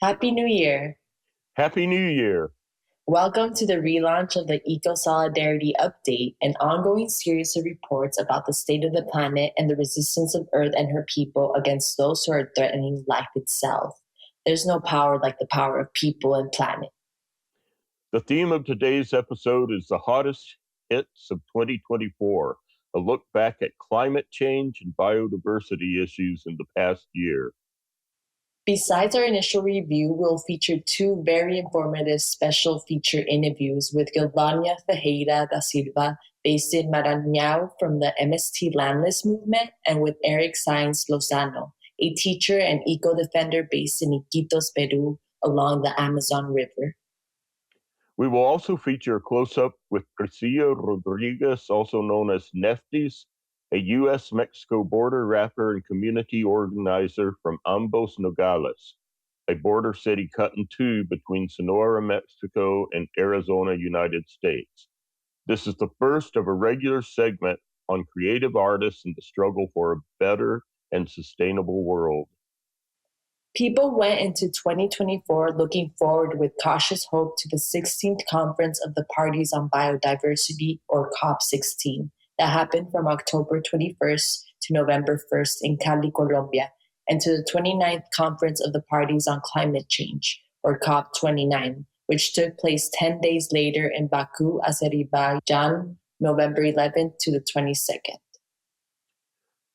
Happy New Year! Happy New Year. Welcome to the relaunch of the Eco Solidarity Update, an ongoing series of reports about the state of the planet and the resistance of Earth and her people against those who are threatening life itself. There's no power like the power of people and planet. The theme of today's episode is the hottest hits of 2024, a look back at climate change and biodiversity issues in the past year. Besides our initial review, we'll feature two very informative special feature interviews with Gilvânia Ferreira da Silva, based in Maranhão from the MST Landless movement, and with Erick Saenz Lozano, a teacher and eco-defender based in Iquitos, Peru, along the Amazon River. We will also feature a close-up with Priscilla Rodriguez, also known as Nefftys, a U.S.-Mexico border rapper and community organizer from Ambos, Nogales, a border city cut in two between Sonora, Mexico, and Arizona, United States. This is the first of a regular segment on creative artists and the struggle for a better and sustainable world. People went into 2024 looking forward with cautious hope to the 16th Conference of the Parties on Biodiversity, or COP16, that happened from October 21st to November 1st in Cali, Colombia, and to the 29th Conference of the Parties on Climate Change, or COP29, which took place 10 days later in Baku, Azerbaijan, November 11th to the 22nd.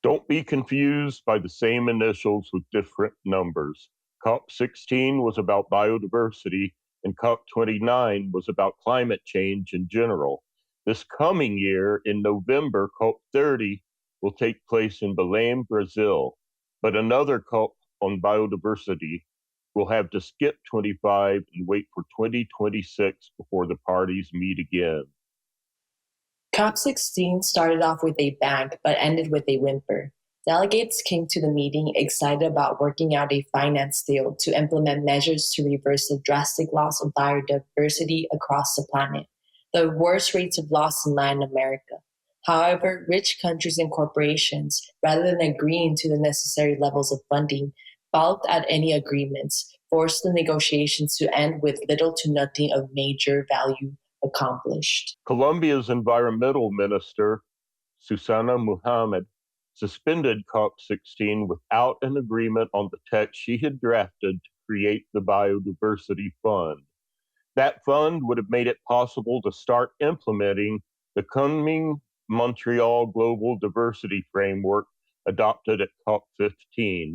Don't be confused by the same initials with different numbers. COP16 was about biodiversity, and COP29 was about climate change in general. This coming year, in November, COP30 will take place in Belém, Brazil, but another COP on biodiversity will have to skip 25 and wait for 2026 before the parties meet again. COP16 started off with a bang, but ended with a whimper. Delegates came to the meeting excited about working out a finance deal to implement measures to reverse the drastic loss of biodiversity across the planet, the worst rates of loss in Latin America. However, rich countries and corporations, rather than agreeing to the necessary levels of funding, balked at any agreements, forced the negotiations to end with little to nothing of major value accomplished. Colombia's environmental minister, Susana Muhammad, suspended COP16 without an agreement on the text she had drafted to create the Biodiversity Fund. That fund would have made it possible to start implementing the Kunming Montreal Global Diversity Framework adopted at COP15.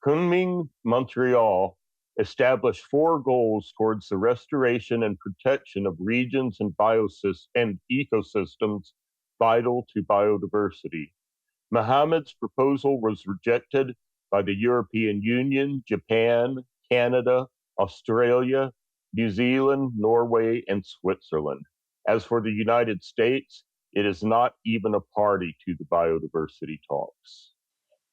Kunming Montreal established 4 goals towards the restoration and protection of regions and ecosystems vital to biodiversity. Mohammed's proposal was rejected by the European Union, Japan, Canada, Australia, New Zealand, Norway, and Switzerland. As for the United States, it is not even a party to the biodiversity talks.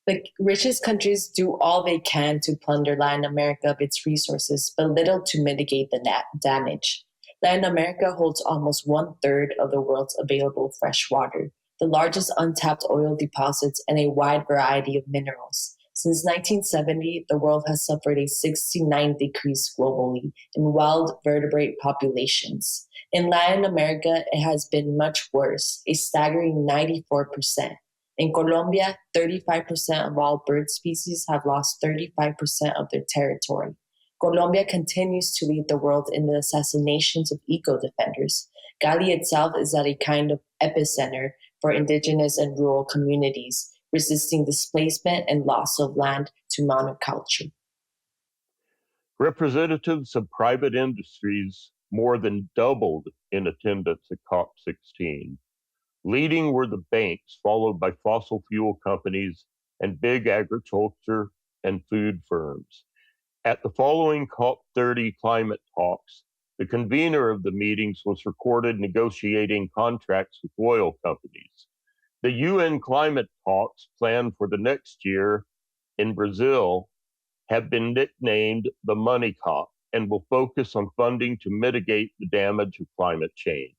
The richest countries do all they can to plunder Latin America of its resources, but little to mitigate the damage. Latin America holds almost 1/3 of the world's available fresh water, the largest untapped oil deposits, and a wide variety of minerals. Since 1970, the world has suffered a 69 decrease globally in wild vertebrate populations. In Latin America, it has been much worse, a staggering 94%. In Colombia, 35% of all bird species have lost 35% of their territory. Colombia continues to lead the world in the assassinations of eco-defenders. Cali itself is at a kind of epicenter for indigenous and rural communities, resisting displacement and loss of land to monoculture. Representatives of private industries more than doubled in attendance at COP16. Leading were the banks, followed by fossil fuel companies and big agriculture and food firms. At the following COP30 climate talks, the convener of the meetings was recorded negotiating contracts with oil companies. The UN climate talks planned for the next year in Brazil have been nicknamed the Money COP and will focus on funding to mitigate the damage of climate change.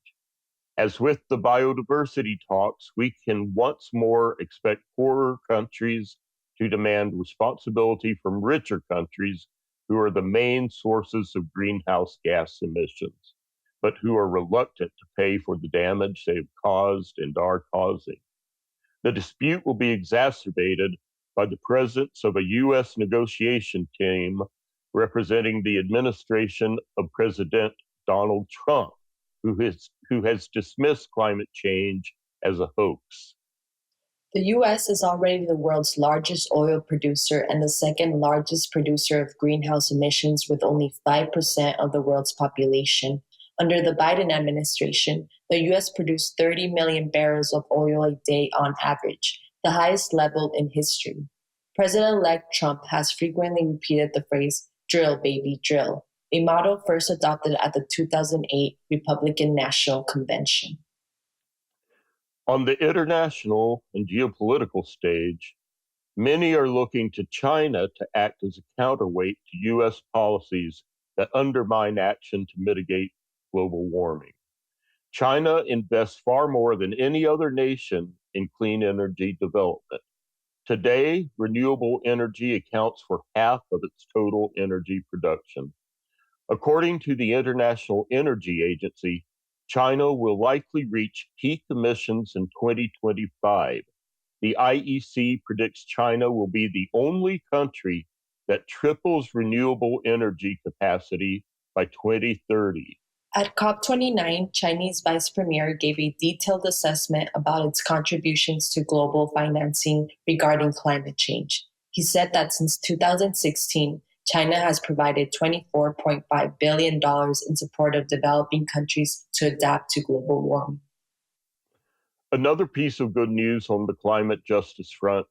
As with the biodiversity talks, we can once more expect poorer countries to demand responsibility from richer countries who are the main sources of greenhouse gas emissions, but who are reluctant to pay for the damage they have caused and are causing. The dispute will be exacerbated by the presence of a U.S. negotiation team representing the administration of President Donald Trump, who has dismissed climate change as a hoax. The US is already the world's largest oil producer and the second largest producer of greenhouse emissions with only 5% of the world's population. Under the Biden administration, the US produced 30 million barrels of oil a day on average, the highest level in history. President-elect Trump has frequently repeated the phrase, drill, baby, drill, a motto first adopted at the 2008 Republican National Convention. On the international and geopolitical stage, many are looking to China to act as a counterweight to U.S. policies that undermine action to mitigate global warming. China invests far more than any other nation in clean energy development. Today, renewable energy accounts for half of its total energy production. According to the International Energy Agency, China will likely reach peak emissions in 2025. The IEC predicts China will be the only country that triples renewable energy capacity by 2030. At COP29, Chinese Vice Premier gave a detailed assessment about its contributions to global financing regarding climate change. He said that since 2016, China has provided $24.5 billion in support of developing countries to adapt to global warming. Another piece of good news on the climate justice front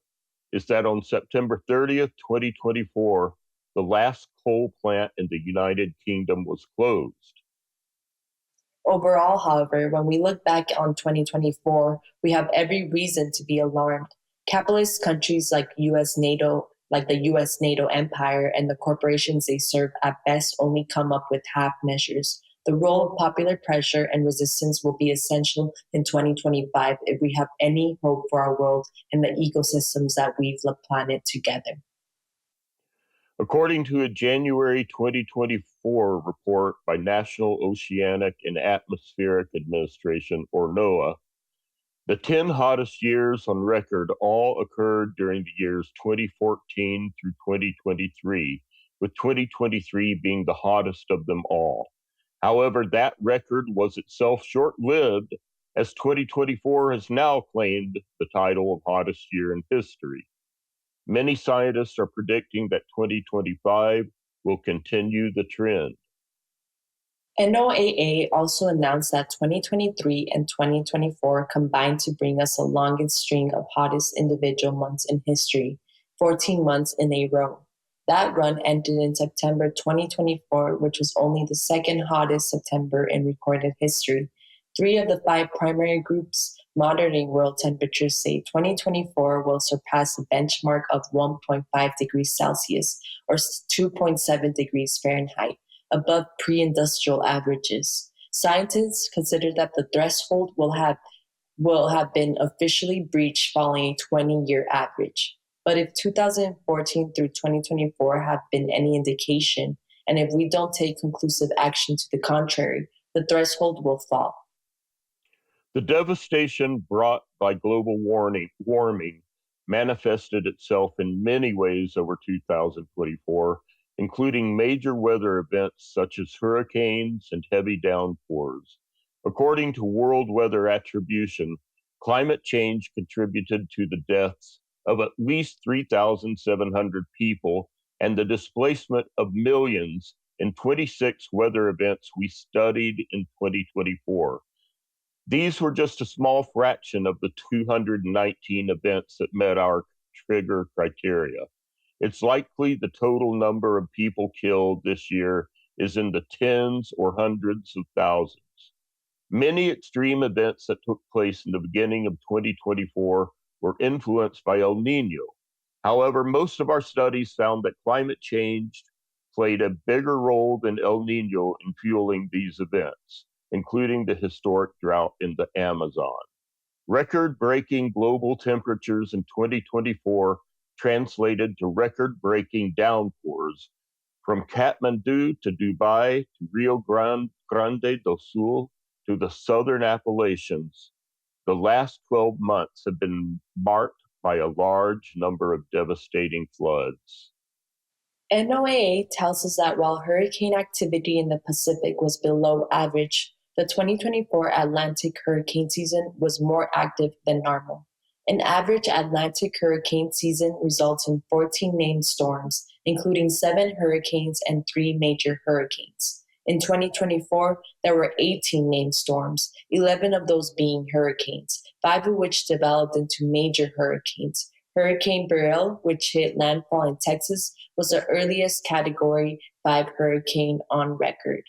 is that on September 30th, 2024, the last coal plant in the United Kingdom was closed. Overall, however, when we look back on 2024, we have every reason to be alarmed. Capitalist countries like the US NATO empire and the corporations they serve at best only come up with half measures. The role of popular pressure and resistance will be essential in 2025 if we have any hope for our world and the ecosystems that weave the planet together. According to a January 2024 report by National Oceanic and Atmospheric Administration, or NOAA, the 10 hottest years on record all occurred during the years 2014 through 2023, with 2023 being the hottest of them all. However, that record was itself short-lived, as 2024 has now claimed the title of hottest year in history. Many scientists are predicting that 2025 will continue the trend. NOAA also announced that 2023 and 2024 combined to bring us the longest string of hottest individual months in history, 14 months in a row. That run ended in September 2024, which was only the second hottest September in recorded history. 3 of the 5 primary groups monitoring world temperatures say 2024 will surpass the benchmark of 1.5 degrees Celsius or 2.7 degrees Fahrenheit, above pre-industrial averages. Scientists consider that the threshold will have been officially breached following a 20-year average. But if 2014 through 2024 have been any indication, and if we don't take conclusive action to the contrary, the threshold will fall. The devastation brought by global warming manifested itself in many ways over 2024, including major weather events such as hurricanes and heavy downpours. According to World Weather Attribution, climate change contributed to the deaths of at least 3,700 people and the displacement of millions in 26 weather events we studied in 2024. These were just a small fraction of the 219 events that met our trigger criteria. It's likely the total number of people killed this year is in the tens or hundreds of thousands. Many extreme events that took place in the beginning of 2024 were influenced by El Nino. However, most of our studies found that climate change played a bigger role than El Nino in fueling these events, including the historic drought in the Amazon. Record-breaking global temperatures in 2024 translated to record-breaking downpours, From Kathmandu to Dubai to Grande do Sul to the southern Appalachians, the last 12 months have been marked by a large number of devastating floods. NOAA tells us that while hurricane activity in the Pacific was below average, the 2024 Atlantic hurricane season was more active than normal. An average Atlantic hurricane season results in 14 named storms, including 7 hurricanes and 3 major hurricanes. In 2024, there were 18 named storms, 11 of those being hurricanes, 5 of which developed into major hurricanes. Hurricane Beryl, which hit landfall in Texas, was the earliest Category 5 hurricane on record.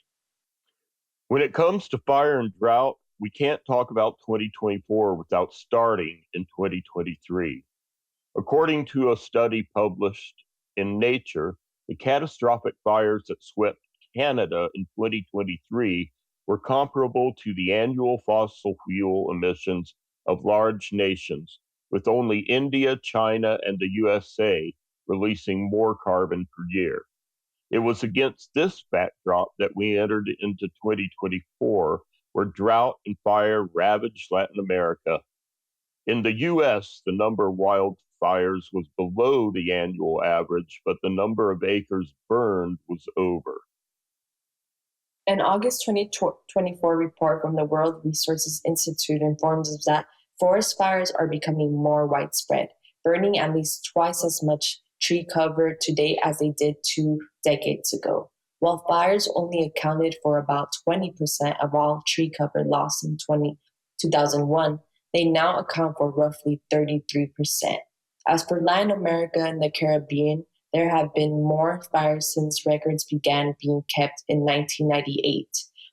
When it comes to fire and drought, we can't talk about 2024 without starting in 2023. According to a study published in Nature, the catastrophic fires that swept Canada in 2023 were comparable to the annual fossil fuel emissions of large nations, with only India, China, and the USA releasing more carbon per year. It was against this backdrop that we entered into 2024, where drought and fire ravaged Latin America. In the US, the number of wildfires was below the annual average, but the number of acres burned was over. An August 2024 report from the World Resources Institute informs us that forest fires are becoming more widespread, burning at least twice as much tree cover today as they did 2 decades ago. While fires only accounted for about 20% of all tree cover lost in 2001, they now account for roughly 33%. As for Latin America and the Caribbean, there have been more fires since records began being kept in 1998.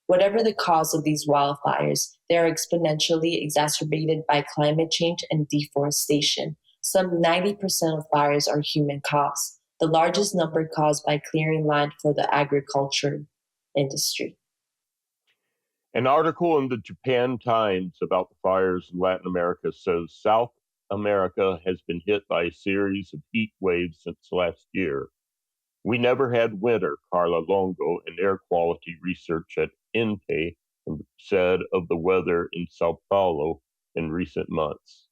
Whatever the cause of these wildfires, they are exponentially exacerbated by climate change and deforestation. Some 90% of fires are human caused, the largest number caused by clearing land for the agriculture industry. An article in the Japan Times about the fires in Latin America says South America has been hit by a series of heat waves since last year. We never had winter, Carla Longo, an air quality research at INPE, said of the weather in Sao Paulo in recent months.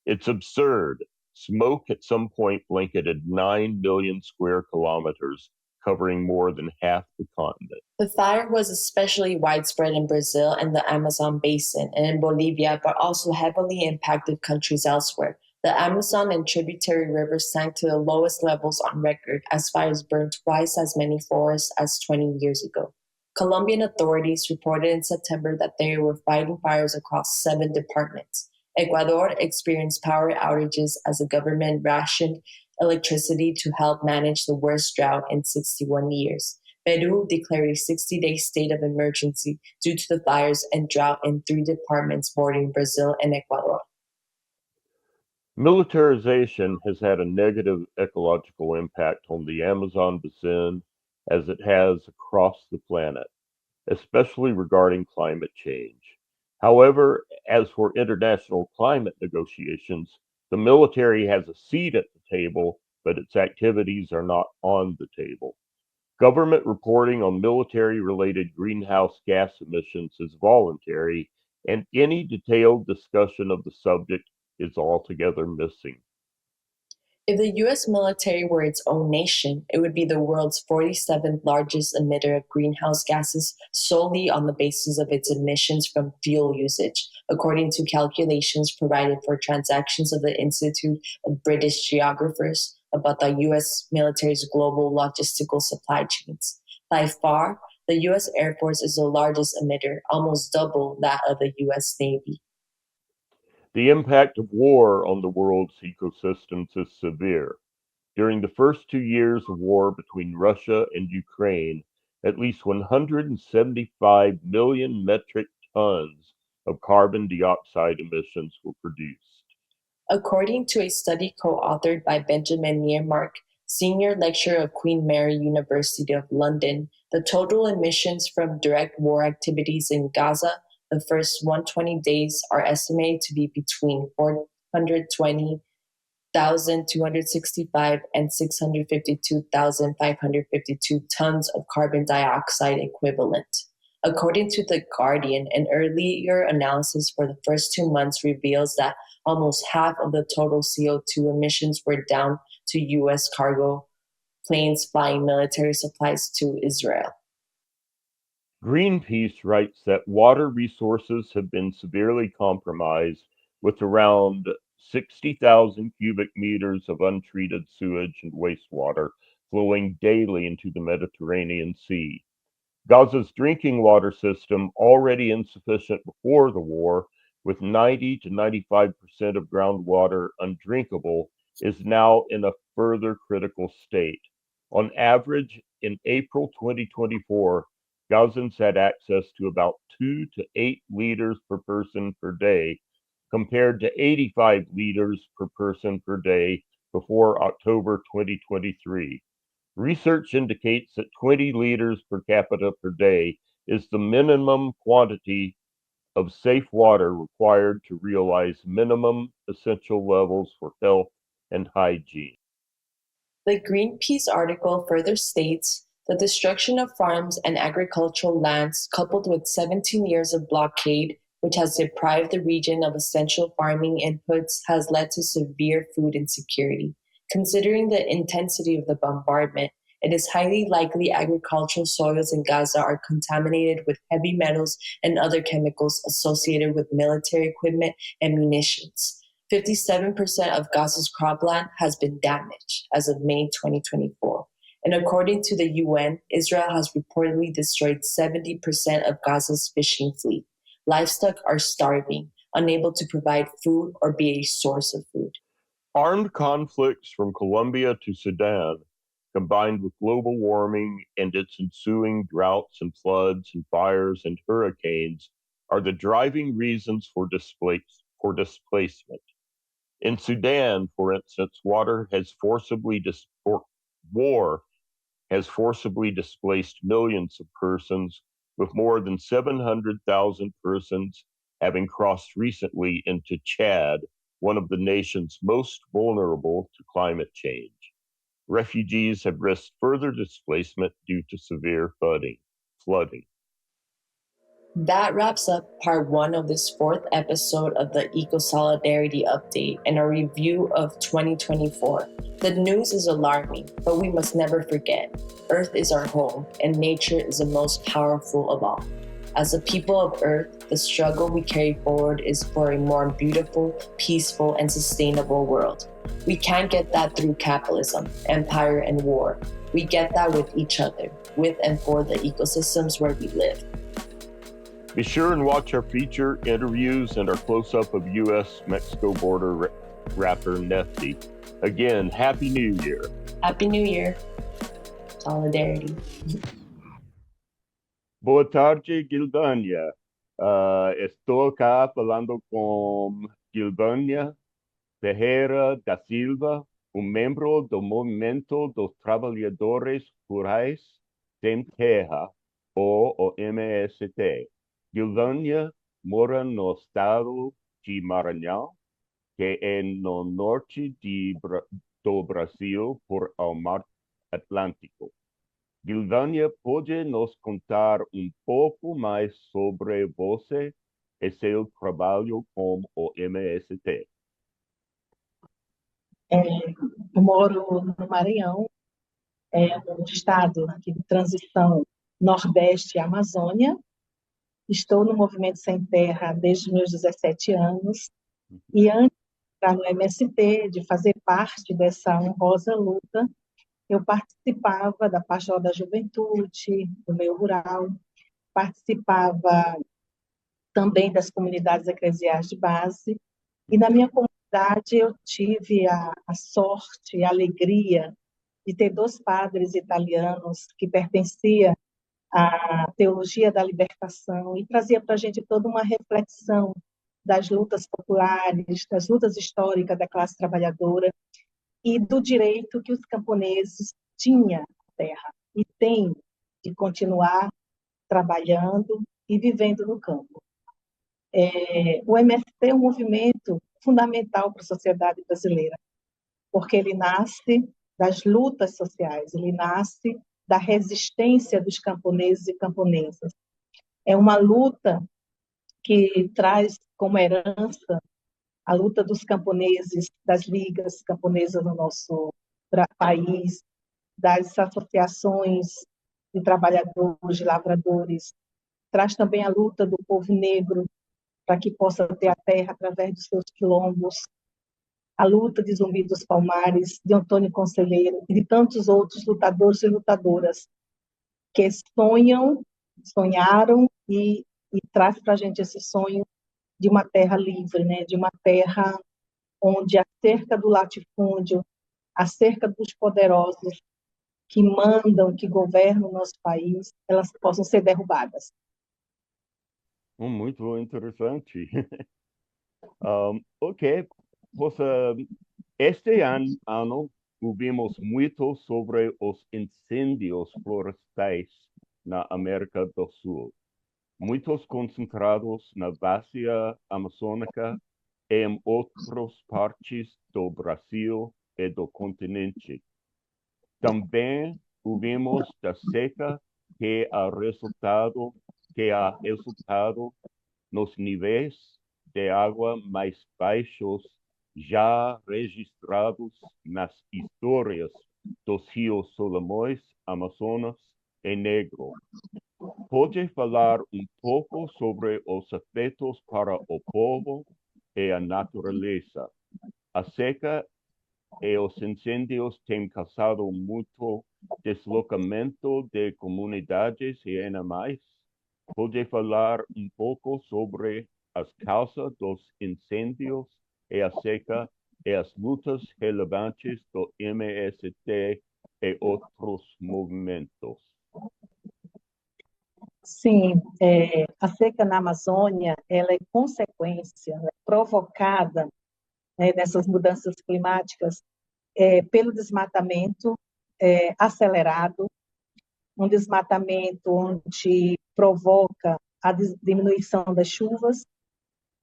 It's absurd. Smoke at some point blanketed 9 million square kilometers, covering more than half the continent. The fire was especially widespread in Brazil and the Amazon basin and in Bolivia, but also heavily impacted countries elsewhere. The Amazon and tributary rivers sank to the lowest levels on record as fires burned twice as many forests as 20 years ago. Colombian authorities reported in September that they were fighting fires across 7 departments. Ecuador experienced power outages as the government rationed electricity to help manage the worst drought in 61 years. Peru declared a 60-day state of emergency due to the fires and drought in 3 departments bordering Brazil and Ecuador. Militarization has had a negative ecological impact on the Amazon basin as it has across the planet, especially regarding climate change. However, as for international climate negotiations, the military has a seat at the table, but its activities are not on the table. Government reporting on military-related greenhouse gas emissions is voluntary, and any detailed discussion of the subject is altogether missing. If the US military were its own nation, it would be the world's 47th largest emitter of greenhouse gases solely on the basis of its emissions from fuel usage, according to calculations provided for transactions of the Institute of British Geographers about the US military's global logistical supply chains. By far, the US Air Force is the largest emitter, almost double that of the US Navy. The impact of war on the world's ecosystems is severe. During the first 2 years of war between Russia and Ukraine, at least 175 million metric tons of carbon dioxide emissions were produced. According to a study co-authored by Benjamin Niermark, senior lecturer of Queen Mary University of London, the total emissions from direct war activities in Gaza the first 120 days are estimated to be between 420 1,265 and 652,552 tons of carbon dioxide equivalent. According to The Guardian, an earlier analysis for the first 2 months reveals that almost half of the total CO2 emissions were down to U.S. cargo planes flying military supplies to Israel. Greenpeace writes that water resources have been severely compromised, with around 60,000 cubic meters of untreated sewage and wastewater flowing daily into the Mediterranean Sea. Gaza's drinking water system, already insufficient before the war, with 90 to 95% of groundwater undrinkable, is now in a further critical state. On average, in April 2024, Gazans had access to about 2 to 8 liters per person per day, compared to 85 liters per person per day before October 2023. Research indicates that 20 liters per capita per day is the minimum quantity of safe water required to realize minimum essential levels for health and hygiene. The Greenpeace article further states the destruction of farms and agricultural lands, coupled with 17 years of blockade, which has deprived the region of essential farming inputs, has led to severe food insecurity. Considering the intensity of the bombardment, it is highly likely agricultural soils in Gaza are contaminated with heavy metals and other chemicals associated with military equipment and munitions. 57% of Gaza's cropland has been damaged as of May 2024. And according to the UN, Israel has reportedly destroyed 70% of Gaza's fishing fleet. Livestock are starving, unable to provide food or be a source of food. Armed conflicts from Colombia to Sudan, combined with global warming and its ensuing droughts and floods and fires and hurricanes, are the driving reasons for displacement. In Sudan, for instance, war has forcibly displaced millions of persons, with more than 700,000 persons having crossed recently into Chad, one of the nations most vulnerable to climate change. Refugees have risked further displacement due to severe flooding. That wraps up part 1 of this 4th episode of the Eco Solidarity Update and a review of 2024. The news is alarming, but we must never forget, Earth is our home and nature is the most powerful of all. As a people of Earth, the struggle we carry forward is for a more beautiful, peaceful, and sustainable world. We can't get that through capitalism, empire, and war. We get that with each other, with and for the ecosystems where we live. Be sure and watch our feature interviews and our close-up of U.S.-Mexico border rapper Nefty. Again, Happy New Year. Happy New Year. Solidarity. Boa tarde, Gilvânia. Estou cá falando com Gilvânia Ferreira da Silva, membro do Movimento dos Trabalhadores Rurais Sem Terra, ou o MST. Gilvânia mora no estado de Maranhão, que é no norte do Brasil, por ao Mar Atlântico. Gilvânia, pode nos contar pouco mais sobre você e seu trabalho com o MST? Eu moro no Maranhão, um estado de transição Nordeste-Amazônia. Estou no Movimento Sem Terra desde meus 17 anos. E antes de entrar no MST, de fazer parte dessa honrosa luta, eu participava da Pastoral da Juventude, do meio rural, participava também das comunidades eclesiais de base, e na minha comunidade eu tive a sorte e a alegria de ter 2 padres italianos que pertenciam à teologia da libertação e trazia para a gente toda uma reflexão das lutas populares, das lutas históricas da classe trabalhadora e do direito que os camponeses tinham à terra e têm de continuar trabalhando e vivendo no campo. O MST é um movimento fundamental para a sociedade brasileira. porque ele nasce das lutas sociais, ele nasce da resistência dos camponeses e camponesas. É uma luta que traz como herança a luta dos camponeses, das ligas camponesas no nosso país, das associações de trabalhadores, de lavradores, traz também a luta do povo negro para que possa ter a terra através dos seus quilombos, a luta de Zumbi dos Palmares, de Antônio Conselheiro e de tantos outros lutadores e lutadoras que sonharam e traz para a gente esse sonho de uma terra livre, né? De uma terra onde acerca do latifúndio, acerca dos poderosos que mandam, que governam o nosso país, elas possam ser derrubadas. Muito interessante. Ok, pues, este ano ouvimos muito sobre os incêndios florestais na América do Sul, muitos concentrados na bacia amazônica e em outras partes do Brasil e do continente. Também ouvimos da seca que ha resultado nos níveis de água mais baixos já registrados nas histórias dos rios Solimões, Amazonas e Negro. Pode falar pouco sobre os efeitos para o povo e a natureza? A seca e os incêndios têm causado muito deslocamento de comunidades e animais. Pode falar pouco sobre as causas dos incêndios e a seca e as lutas relevantes do MST e outros movimentos? Sim, a seca na Amazônia, ela é consequência, né, provocada, né, dessas mudanças climáticas pelo desmatamento acelerado, um desmatamento onde provoca a diminuição das chuvas,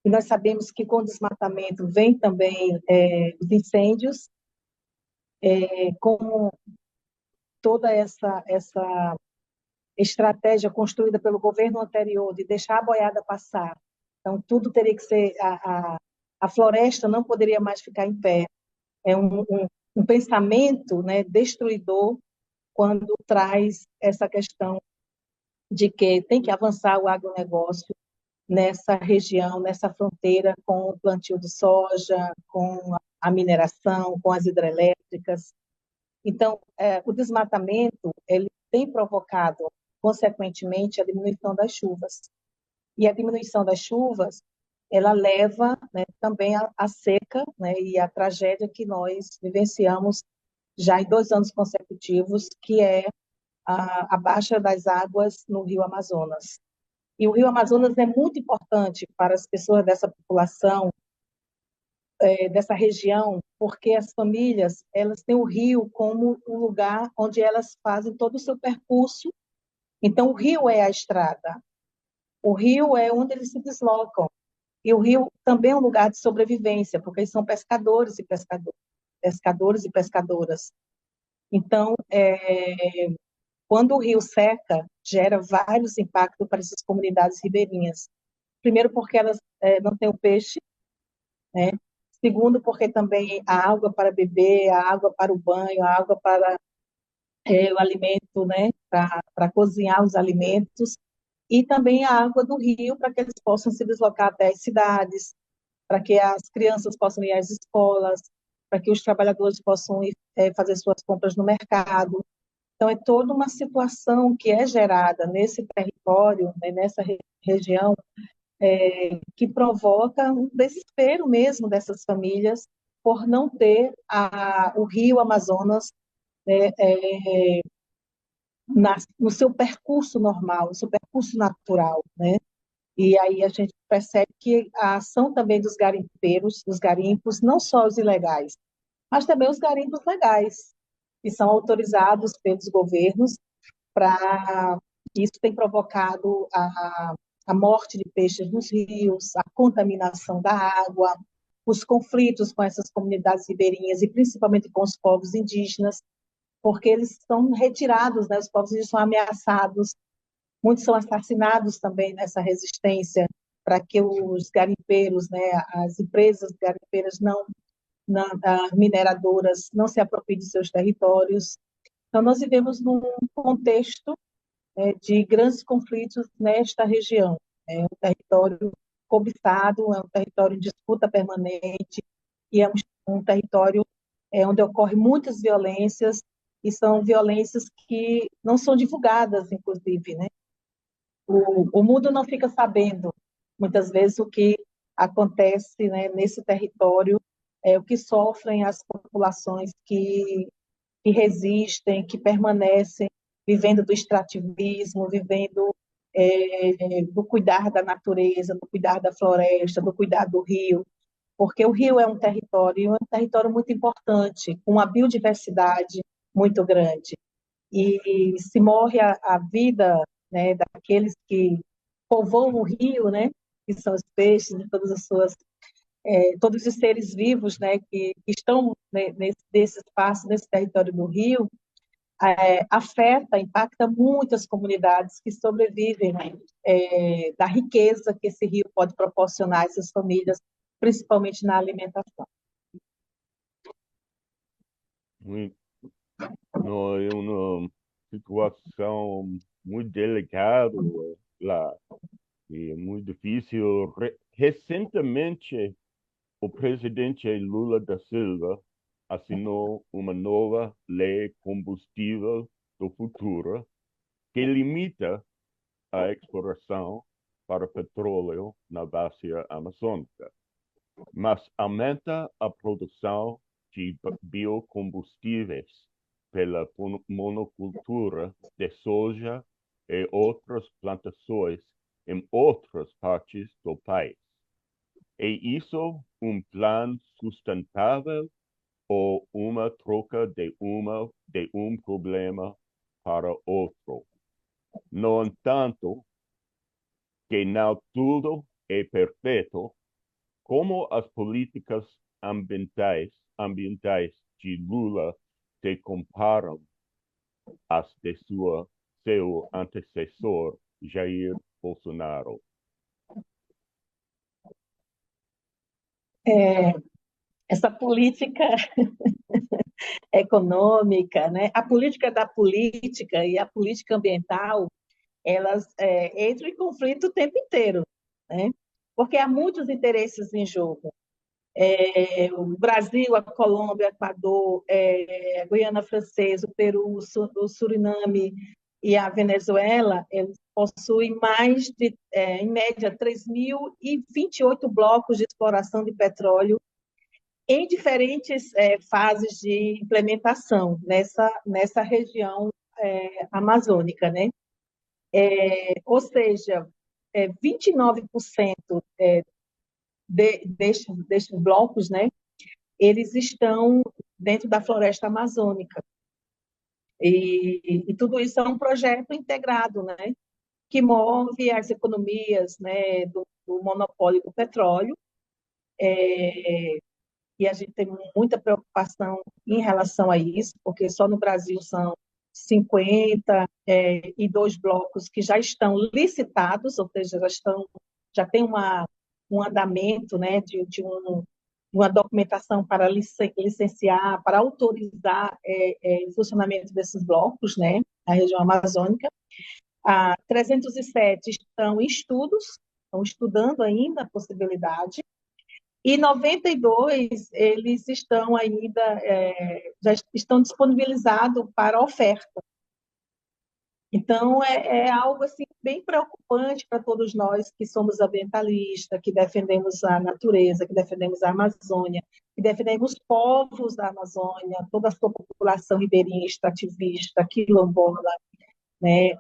e nós sabemos que com o desmatamento vem também os incêndios, com toda essa estratégia construída pelo governo anterior de deixar a boiada passar. Então, tudo teria que ser... A floresta não poderia mais ficar em pé. É um pensamento, né, destruidor quando traz essa questão de que tem que avançar o agronegócio nessa região, nessa fronteira com o plantio de soja, com a mineração, com as hidrelétricas. Então, o desmatamento ele tem provocado, consequentemente, a diminuição das chuvas. E a diminuição das chuvas, ela leva, né, também à seca, né, e à tragédia que nós vivenciamos já em 2 anos consecutivos, que é a baixa das águas no Rio Amazonas. E o Rio Amazonas é muito importante para as pessoas dessa população, dessa região, porque as famílias elas têm o rio como um lugar onde elas fazem todo o seu percurso. Então, o rio é a estrada, o rio é onde eles se deslocam. E o rio também é um lugar de sobrevivência, porque eles são pescadores e pescadoras. Então, quando o rio seca, gera vários impactos para essas comunidades ribeirinhas. Primeiro, porque elas não têm o peixe, né? Segundo, porque também a água para beber, a água para o banho, a água para o alimento, né? Para cozinhar os alimentos, e também a água do rio para que eles possam se deslocar até as cidades, para que as crianças possam ir às escolas, para que os trabalhadores possam ir fazer suas compras no mercado. Então, é toda uma situação que é gerada nesse território, né, nessa região, que provoca um desespero mesmo dessas famílias por não ter o rio Amazonas, né, no seu percurso normal, no seu percurso natural, né? E aí a gente percebe que a ação também dos garimpeiros, dos garimpos, não só os ilegais, mas também os garimpos legais, que são autorizados pelos governos para... Isso tem provocado a morte de peixes nos rios, a contaminação da água, os conflitos com essas comunidades ribeirinhas e principalmente com os povos indígenas, porque eles são retirados, né? Os povos indígenas são ameaçados, muitos são assassinados também nessa resistência para que os garimpeiros, né, as empresas garimpeiras as mineradoras não se apropriem de seus territórios. Então, nós vivemos num contexto de grandes conflitos nesta região. É um território cobiçado, é um território de disputa permanente e é um território onde ocorrem muitas violências e são violências que não são divulgadas, inclusive, né? O mundo não fica sabendo, muitas vezes, o que acontece, né, nesse território, o que sofrem as populações que resistem, que permanecem vivendo do extrativismo, vivendo do cuidar da natureza, do cuidar da floresta, do cuidar do rio, porque o rio é um território muito importante, com uma biodiversidade muito grande. E se morre a vida, né, daqueles que povoam o rio, né, que são os peixes e todas as suas todos os seres vivos, né, que estão, né, nesse espaço, nesse território do rio, impacta muitas comunidades que sobrevivem, né, da riqueza que esse rio pode proporcionar a essas famílias, principalmente na alimentação. Muito, não, é uma situação muito delicada lá e muito difícil. Recentemente, o presidente Lula da Silva assinou uma nova lei combustível do futuro que limita a exploração para petróleo na bacia amazônica, mas aumenta a produção de biocombustíveis pela monocultura de soja e outras plantações em outras partes do país. É isso um plano sustentável ou uma troca de um problema para outro? No entanto, que não tudo é perfeito, como as políticas ambientais de Lula se comparam às de seu antecessor, Jair Bolsonaro? Essa política econômica, né? A política da política e a política ambiental, elas entram em conflito o tempo inteiro, né? Porque há muitos interesses em jogo. O Brasil, a Colômbia, o Equador, a Guiana Francesa, o Peru, o Suriname e a Venezuela, eles possuem mais de, em média, 3.028 blocos de exploração de petróleo em diferentes fases de implementação nessa região amazônica, né? Ou seja, 29% destes blocos, né, eles estão dentro da floresta amazônica. E tudo isso é um projeto integrado, né, que move as economias, né, do monopólio do petróleo, e a gente tem muita preocupação em relação a isso, porque só no Brasil são 52 blocos que já estão licitados, ou seja, já tem um andamento, né, de uma documentação para licenciar, para autorizar o funcionamento desses blocos, né, na região amazônica. 307 estão em estudos, estão estudando ainda a possibilidade, e 92 eles estão ainda, já estão disponibilizados para oferta. Então, é algo assim, bem preocupante para todos nós que somos ambientalistas, que defendemos a natureza, que defendemos a Amazônia, que defendemos os povos da Amazônia, toda a sua população ribeirinha, extrativista, quilombola, né,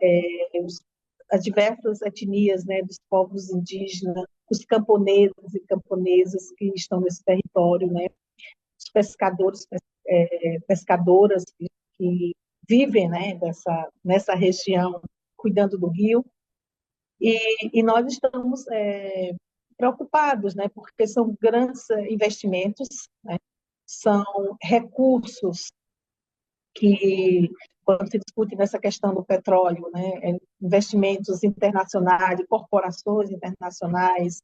as diversas etnias, né, dos povos indígenas, os camponeses e camponesas que estão nesse território, né, os pescadores, pescadoras que vivem, né, nessa região, cuidando do rio. E nós estamos preocupados, né? Porque são grandes investimentos, né? São recursos que, quando se discute nessa questão do petróleo, né, investimentos internacionais, de corporações internacionais,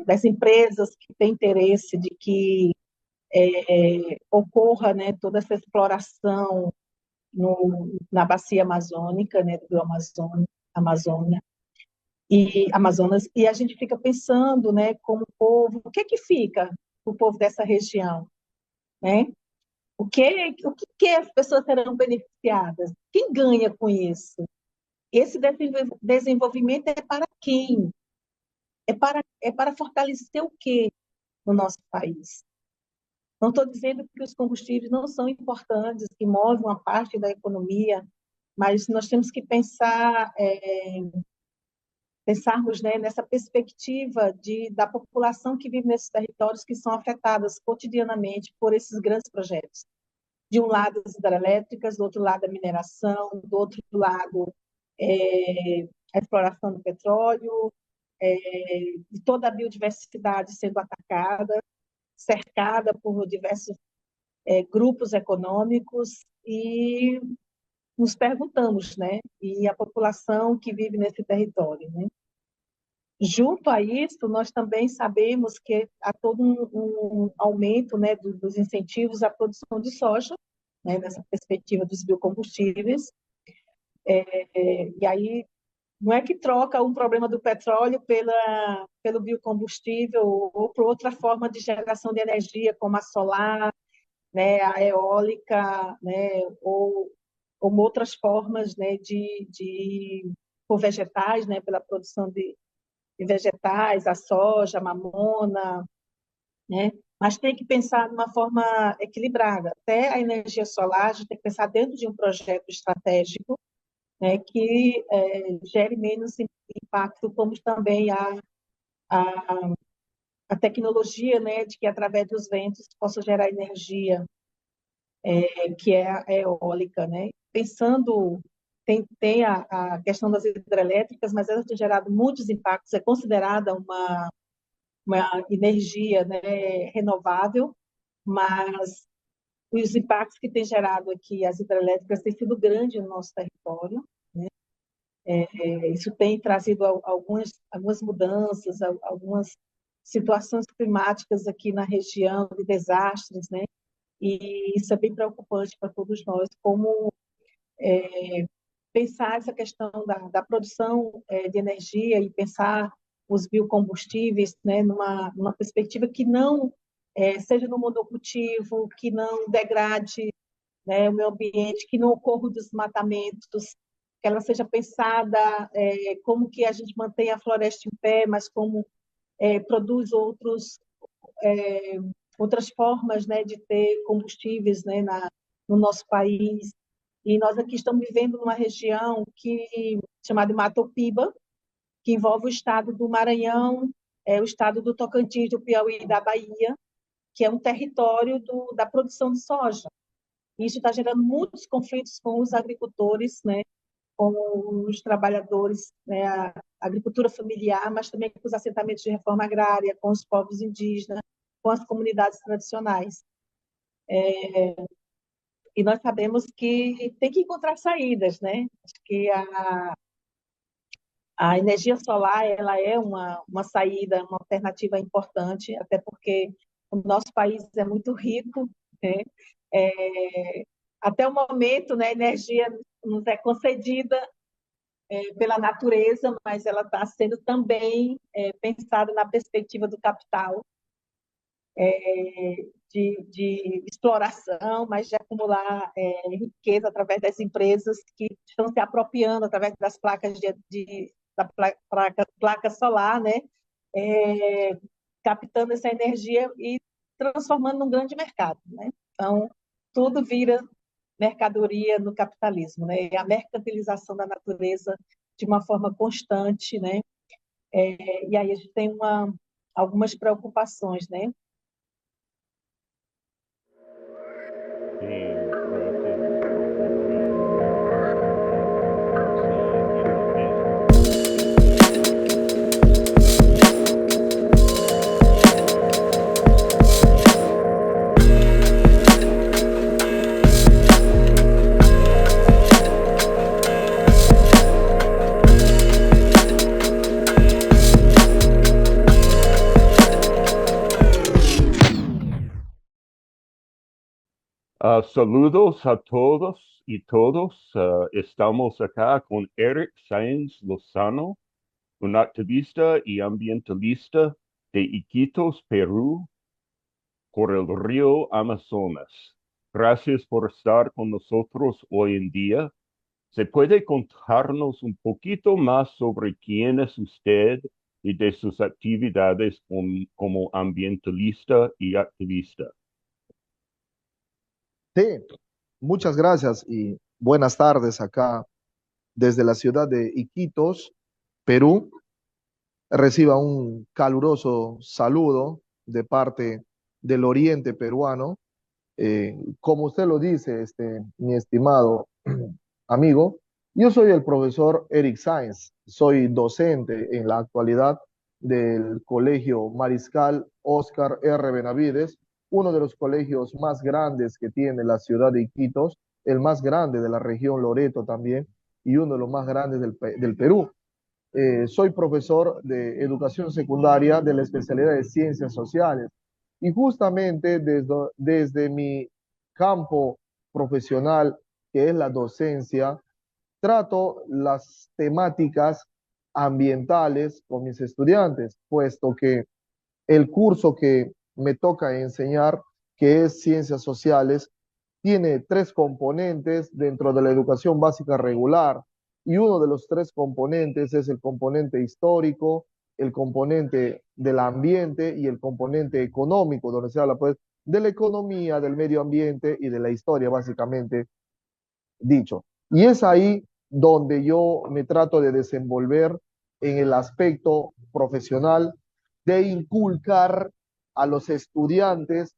das empresas que têm interesse de que ocorra, né, toda essa exploração na bacia amazônica, né, do Amazônia e Amazonas, e a gente fica pensando, né, como povo, o que fica o povo dessa região, né? O que as pessoas serão beneficiadas? Quem ganha com isso? Esse desenvolvimento é para quem? É para fortalecer o quê no nosso país? Não estou dizendo que os combustíveis não são importantes, que movem uma parte da economia, mas nós temos que pensarmos, né, nessa perspectiva da população que vive nesses territórios que são afetadas cotidianamente por esses grandes projetos. De um lado, as hidrelétricas, do outro lado, a mineração, do outro lado, a exploração do petróleo, de toda a biodiversidade sendo atacada, cercada por diversos grupos econômicos, e nos perguntamos, né? E a população que vive nesse território, né? Junto a isso, nós também sabemos que há todo um aumento, né, dos incentivos à produção de soja, né, nessa perspectiva dos biocombustíveis. E aí, não é que troca um problema do petróleo pelo biocombustível ou por outra forma de geração de energia, como a solar, né, a eólica, né, ou outras formas, né, por vegetais, né, pela produção de vegetais, a soja, a mamona, né? Mas tem que pensar de uma forma equilibrada. Até a energia solar, a gente tem que pensar dentro de um projeto estratégico, né, que gere menos impacto, como também a, a tecnologia, né, de que através dos ventos possa gerar energia, que é a eólica, né? Pensando, tem a questão das hidrelétricas, mas elas têm gerado muitos impactos, é considerada uma energia, né, renovável, mas os impactos que tem gerado aqui as hidrelétricas têm sido grandes no nosso território, né? Isso tem trazido algumas mudanças, algumas situações climáticas aqui na região, de desastres, né? E isso é bem preocupante para todos nós, como pensar essa questão da produção de energia e pensar os biocombustíveis, né, numa perspectiva que não seja no monocultivo, que não degrade, né, o meio ambiente, que não ocorra desmatamentos, que ela seja pensada como que a gente mantém a floresta em pé, mas como produz outras formas, né, de ter combustíveis, né, no nosso país. E nós aqui estamos vivendo numa região chamada Matopiba, que envolve o estado do Maranhão, o estado do Tocantins, do Piauí e da Bahia, que é um território da produção de soja. Isso está gerando muitos conflitos com os agricultores, né, com os trabalhadores, né, a agricultura familiar, mas também com os assentamentos de reforma agrária, com os povos indígenas, com as comunidades tradicionais. E nós sabemos que tem que encontrar saídas, né? Acho que a energia solar ela é uma saída, uma alternativa importante, até porque o nosso país é muito rico, né? Até o momento, né, a energia nos é concedida pela natureza, mas ela está sendo também pensada na perspectiva do capital, de exploração, mas de acumular riqueza através das empresas que estão se apropriando através das placas da placa solar, né? Captando essa energia e transformando num grande mercado, né? Então, tudo vira mercadoria no capitalismo, né? E a mercantilização da natureza de uma forma constante, né? E aí a gente tem algumas preocupações, né? Sim, para Saludos a todos y todos. Estamos acá con Erick Saenz Lozano, un activista y ambientalista de Iquitos, Perú, por el río Amazonas. Gracias por estar con nosotros hoy en día. ¿Se puede contarnos un poquito más sobre quién es usted y de sus actividades como ambientalista y activista? Sí, muchas gracias y buenas tardes acá desde la ciudad de Iquitos, Perú. Reciba un caluroso saludo de parte del oriente peruano. Como usted lo dice, mi estimado amigo, yo soy el profesor Erick Saenz, soy docente en la actualidad del Colegio Mariscal Oscar R. Benavides, uno de los colegios más grandes que tiene la ciudad de Iquitos, el más grande de la región Loreto también, y uno de los más grandes del Perú. Soy profesor de educación secundaria de la especialidad de ciencias sociales y justamente desde mi campo profesional, que es la docencia, trato las temáticas ambientales con mis estudiantes, puesto que el curso que me toca enseñar, que es ciencias sociales, tiene tres componentes dentro de la educación básica regular y uno de los tres componentes es el componente histórico, el componente del ambiente y el componente económico, donde se habla pues de la economía, del medio ambiente y de la historia, básicamente dicho. Y es ahí donde yo me trato de desenvolver en el aspecto profesional, de inculcar a los estudiantes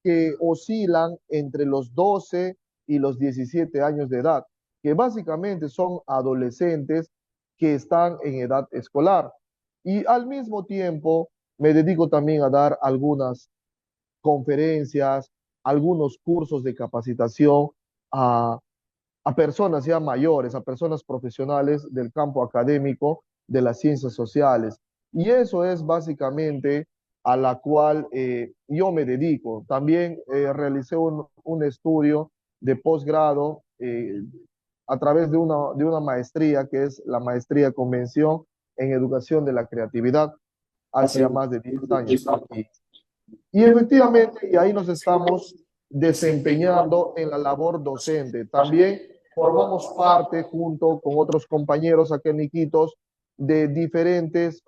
que oscilan entre los 12 y los 17 años de edad, que básicamente son adolescentes que están en edad escolar. Y al mismo tiempo me dedico también a dar algunas conferencias, algunos cursos de capacitación a personas ya mayores, a personas profesionales del campo académico de las ciencias sociales. Y eso es básicamente a la cual yo me dedico. También realicé un estudio de posgrado a través de una maestría, que es la maestría Convención en Educación de la Creatividad, hace ya más de 10 años. Y efectivamente, y ahí nos estamos desempeñando en la labor docente. También formamos parte, junto con otros compañeros aquí en Iquitos, de diferentes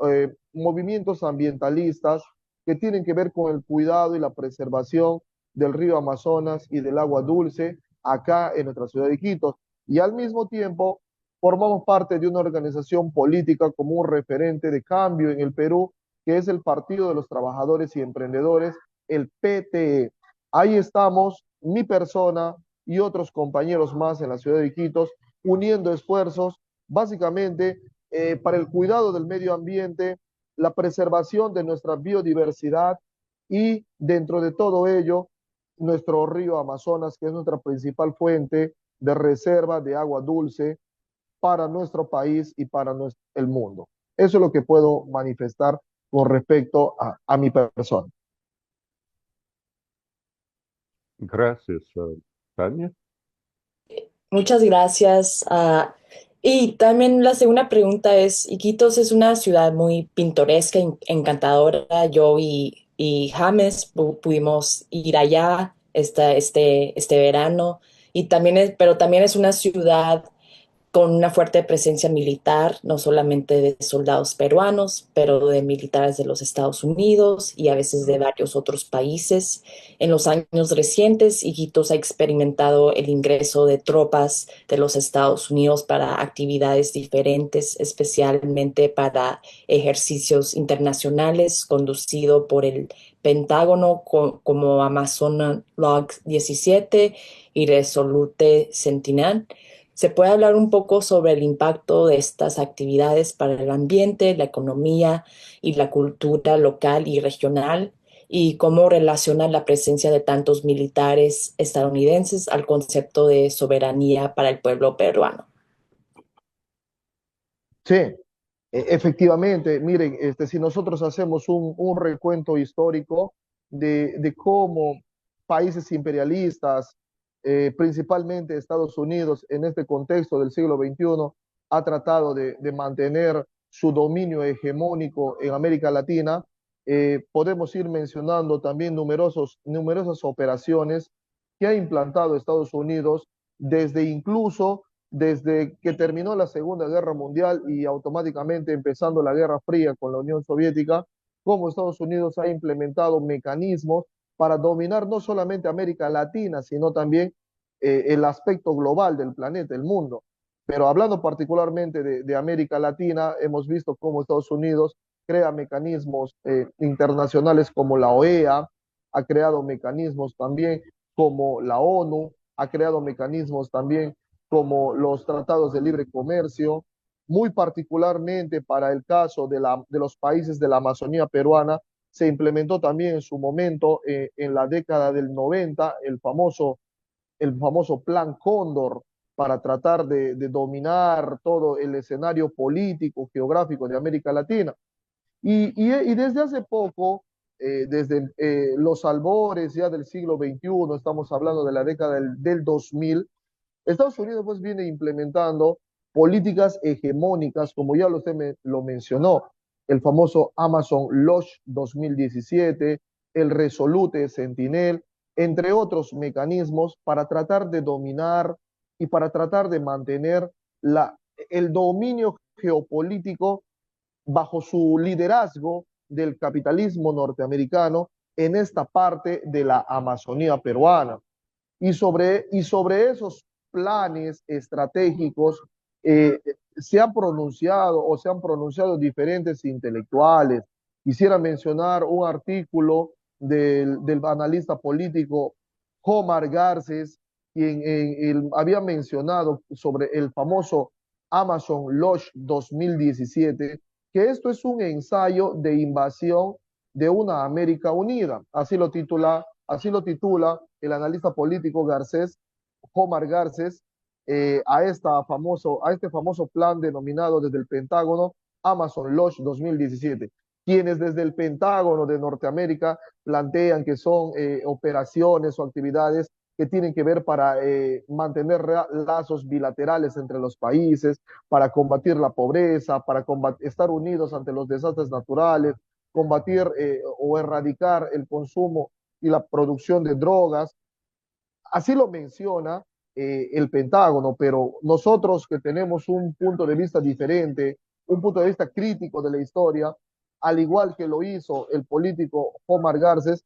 movimientos ambientalistas que tienen que ver con el cuidado y la preservación del río Amazonas y del agua dulce acá en nuestra ciudad de Iquitos. Y al mismo tiempo formamos parte de una organización política como un referente de cambio en el Perú, que es el Partido de los Trabajadores y Emprendedores, el PTE. Ahí estamos, mi persona y otros compañeros más en la ciudad de Iquitos, uniendo esfuerzos básicamente para el cuidado del medio ambiente, la preservación de nuestra biodiversidad y dentro de todo ello, nuestro río Amazonas, que es nuestra principal fuente de reserva de agua dulce para nuestro país y para el mundo. Eso es lo que puedo manifestar con respecto a mi persona. Gracias, Tania. Muchas gracias. Y también la segunda pregunta es, Iquitos es una ciudad muy pintoresca, encantadora. Yo y James pudimos ir allá este verano, y también pero también es una ciudad con una fuerte presencia militar, no solamente de soldados peruanos, pero de militares de los Estados Unidos y a veces de varios otros países. En los años recientes, Iquitos ha experimentado el ingreso de tropas de los Estados Unidos para actividades diferentes, especialmente para ejercicios internacionales conducido por el Pentágono como Amazon Log 17 y Resolute Sentinel. ¿Se puede hablar un poco sobre el impacto de estas actividades para el ambiente, la economía y la cultura local y regional, y cómo relaciona la presencia de tantos militares estadounidenses al concepto de soberanía para el pueblo peruano? Sí, efectivamente, miren, si nosotros hacemos un recuento histórico de cómo países imperialistas principalmente Estados Unidos en este contexto del siglo XXI ha tratado de mantener su dominio hegemónico en América Latina. Podemos ir mencionando también numerosas operaciones que ha implantado Estados Unidos desde que terminó la Segunda Guerra Mundial y automáticamente empezando la Guerra Fría con la Unión Soviética, como Estados Unidos ha implementado mecanismos para dominar no solamente América Latina, sino también el aspecto global del planeta, el mundo. Pero hablando particularmente de América Latina, hemos visto cómo Estados Unidos crea mecanismos internacionales como la OEA, ha creado mecanismos también como la ONU, ha creado mecanismos también como los tratados de libre comercio, muy particularmente para el caso de los países de la Amazonía peruana, se implementó también en su momento, en la década del 90, el famoso Plan Cóndor, para tratar de dominar todo el escenario político, geográfico de América Latina. Y desde hace poco, desde los albores ya del siglo XXI, estamos hablando de la década del 2000, Estados Unidos pues viene implementando políticas hegemónicas, como ya usted lo mencionó, el famoso Amazon Launch 2017, el Resolute Sentinel, entre otros mecanismos para tratar de dominar y para tratar de mantener el dominio geopolítico bajo su liderazgo del capitalismo norteamericano en esta parte de la Amazonía peruana. Y sobre esos planes estratégicos se han pronunciado diferentes intelectuales. Quisiera mencionar un artículo del analista político Omar Garces, quien había mencionado sobre el famoso Amazon Launch 2017, que esto es un ensayo de invasión de una América unida. Así lo titula el analista político Garcés, Omar Garcés, a este famoso plan denominado desde el Pentágono Amazon Launch 2017, quienes desde el Pentágono de Norteamérica plantean que son operaciones o actividades que tienen que ver para mantener lazos bilaterales entre los países, para combatir la pobreza, para estar unidos ante los desastres naturales, combatir o erradicar el consumo y la producción de drogas. Así lo menciona el Pentágono, pero nosotros que tenemos un punto de vista diferente, un punto de vista crítico de la historia, al igual que lo hizo el político Omar Garces,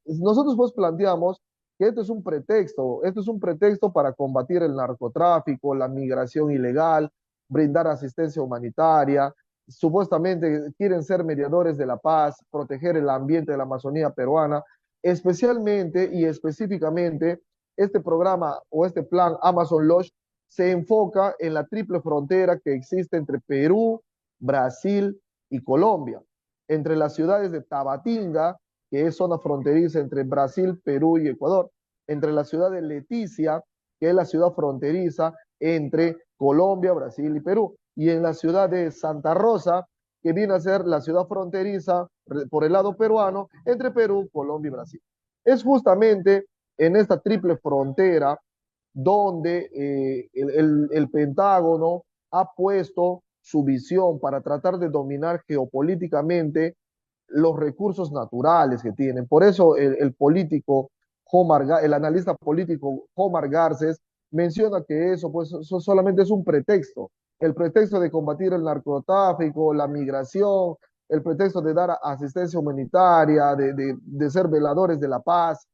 nosotros pues planteamos que esto es un pretexto para combatir el narcotráfico, la migración ilegal, brindar asistencia humanitaria, supuestamente quieren ser mediadores de la paz, proteger el ambiente de la Amazonía peruana, especialmente y específicamente este programa o este plan Amazon Launch se enfoca en la triple frontera que existe entre Perú, Brasil y Colombia, entre las ciudades de Tabatinga, que es zona fronteriza entre Brasil, Perú y Ecuador, entre la ciudad de Leticia, que es la ciudad fronteriza entre Colombia, Brasil y Perú, y en la ciudad de Santa Rosa, que viene a ser la ciudad fronteriza por el lado peruano entre Perú, Colombia y Brasil. Es justamente en esta triple frontera donde el Pentágono ha puesto su visión para tratar de dominar geopolíticamente los recursos naturales que tienen. Por eso el analista político Omar Garces menciona que eso solamente es un pretexto, el pretexto de combatir el narcotráfico, la migración, el pretexto de dar asistencia humanitaria, de ser veladores de la paz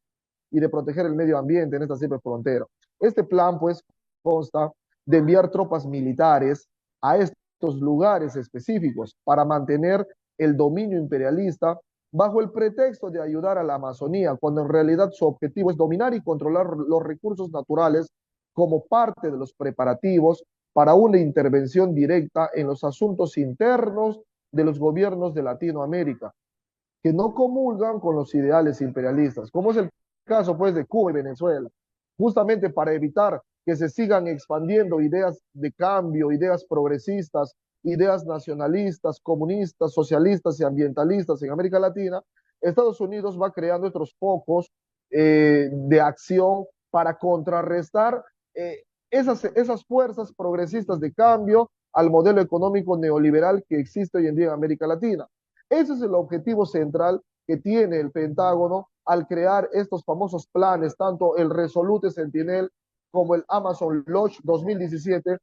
y de proteger el medio ambiente en esta simple frontera. Este plan, pues, consta de enviar tropas militares a estos lugares específicos para mantener el dominio imperialista bajo el pretexto de ayudar a la Amazonía, cuando en realidad su objetivo es dominar y controlar los recursos naturales como parte de los preparativos para una intervención directa en los asuntos internos de los gobiernos de Latinoamérica, que no comulgan con los ideales imperialistas, como es el caso pues de Cuba y Venezuela, justamente para evitar que se sigan expandiendo ideas de cambio, ideas progresistas, ideas nacionalistas, comunistas, socialistas y ambientalistas en América Latina. Estados Unidos va creando estos focos de acción para contrarrestar esas fuerzas progresistas de cambio al modelo económico neoliberal que existe hoy en día en América Latina. Ese es el objetivo central que tiene el Pentágono al crear estos famosos planes, tanto el Resolute Sentinel como el Amazon Lodge 2017,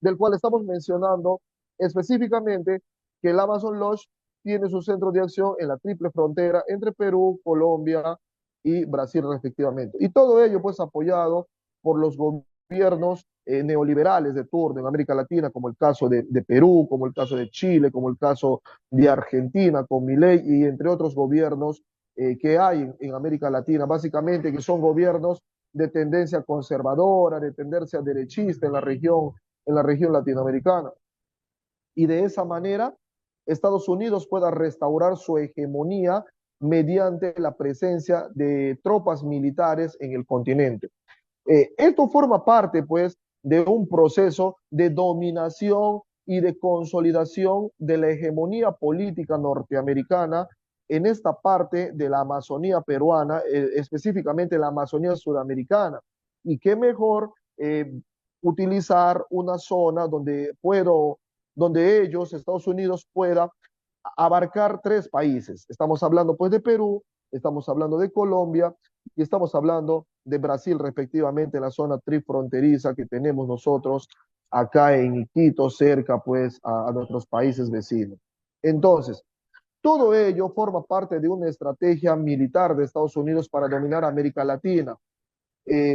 del cual estamos mencionando específicamente que el Amazon Lodge tiene su centro de acción en la triple frontera entre Perú, Colombia y Brasil respectivamente. Y todo ello pues apoyado por los gobiernos neoliberales de turno en América Latina, como el caso de Perú, como el caso de Chile, como el caso de Argentina con Milei y entre otros gobiernos que hay en América Latina, básicamente que son gobiernos de tendencia conservadora, de tendencia derechista en la región latinoamericana. Y de esa manera, Estados Unidos pueda restaurar su hegemonía mediante la presencia de tropas militares en el continente. Esto forma parte, pues, de un proceso de dominación y de consolidación de la hegemonía política norteamericana en esta parte de la Amazonía peruana, específicamente la Amazonía sudamericana. Y qué mejor utilizar una zona donde ellos, Estados Unidos, pueda abarcar tres países. Estamos hablando pues de Perú, estamos hablando de Colombia y estamos hablando de Brasil respectivamente, la zona trifronteriza que tenemos nosotros acá en Iquitos, cerca pues a nuestros países vecinos. Entonces, todo ello forma parte de una estrategia militar de Estados Unidos para dominar América Latina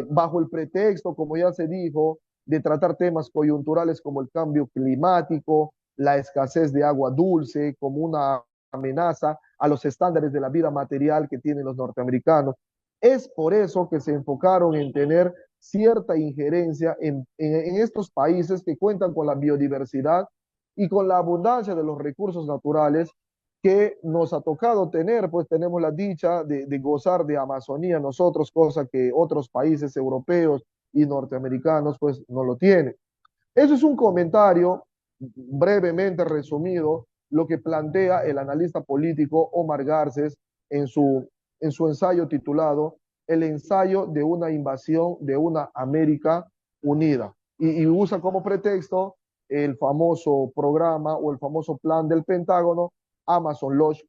bajo el pretexto, como ya se dijo, de tratar temas coyunturales como el cambio climático, la escasez de agua dulce, como una amenaza a los estándares de la vida material que tienen los norteamericanos. Es por eso que se enfocaron en tener cierta injerencia en estos países que cuentan con la biodiversidad y con la abundancia de los recursos naturales que nos ha tocado tener, pues tenemos la dicha de gozar de Amazonía nosotros, cosa que otros países europeos y norteamericanos pues no lo tienen. Eso es un comentario brevemente resumido, lo que plantea el analista político Omar Garces en su ensayo titulado El ensayo de una invasión de una América unida. Y usa como pretexto el famoso programa o el famoso plan del Pentágono Amazon Lodge,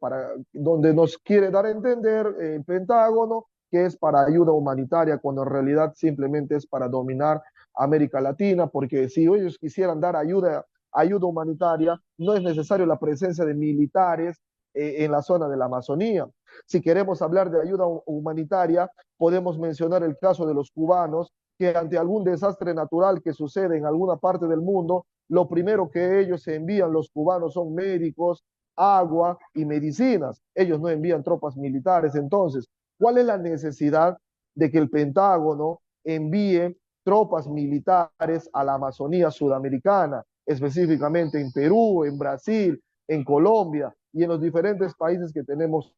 donde nos quiere dar a entender el Pentágono que es para ayuda humanitaria, cuando en realidad simplemente es para dominar América Latina, porque si ellos quisieran dar ayuda humanitaria, no es necesario la presencia de militares en la zona de la Amazonía. Si queremos hablar de ayuda humanitaria, podemos mencionar el caso de los cubanos, que ante algún desastre natural que sucede en alguna parte del mundo, lo primero que ellos envían los cubanos son médicos, agua y medicinas. Ellos no envían tropas militares. Entonces, ¿cuál es la necesidad de que el Pentágono envíe tropas militares a la Amazonía sudamericana, específicamente en Perú, en Brasil, en Colombia y en los diferentes países que tenemos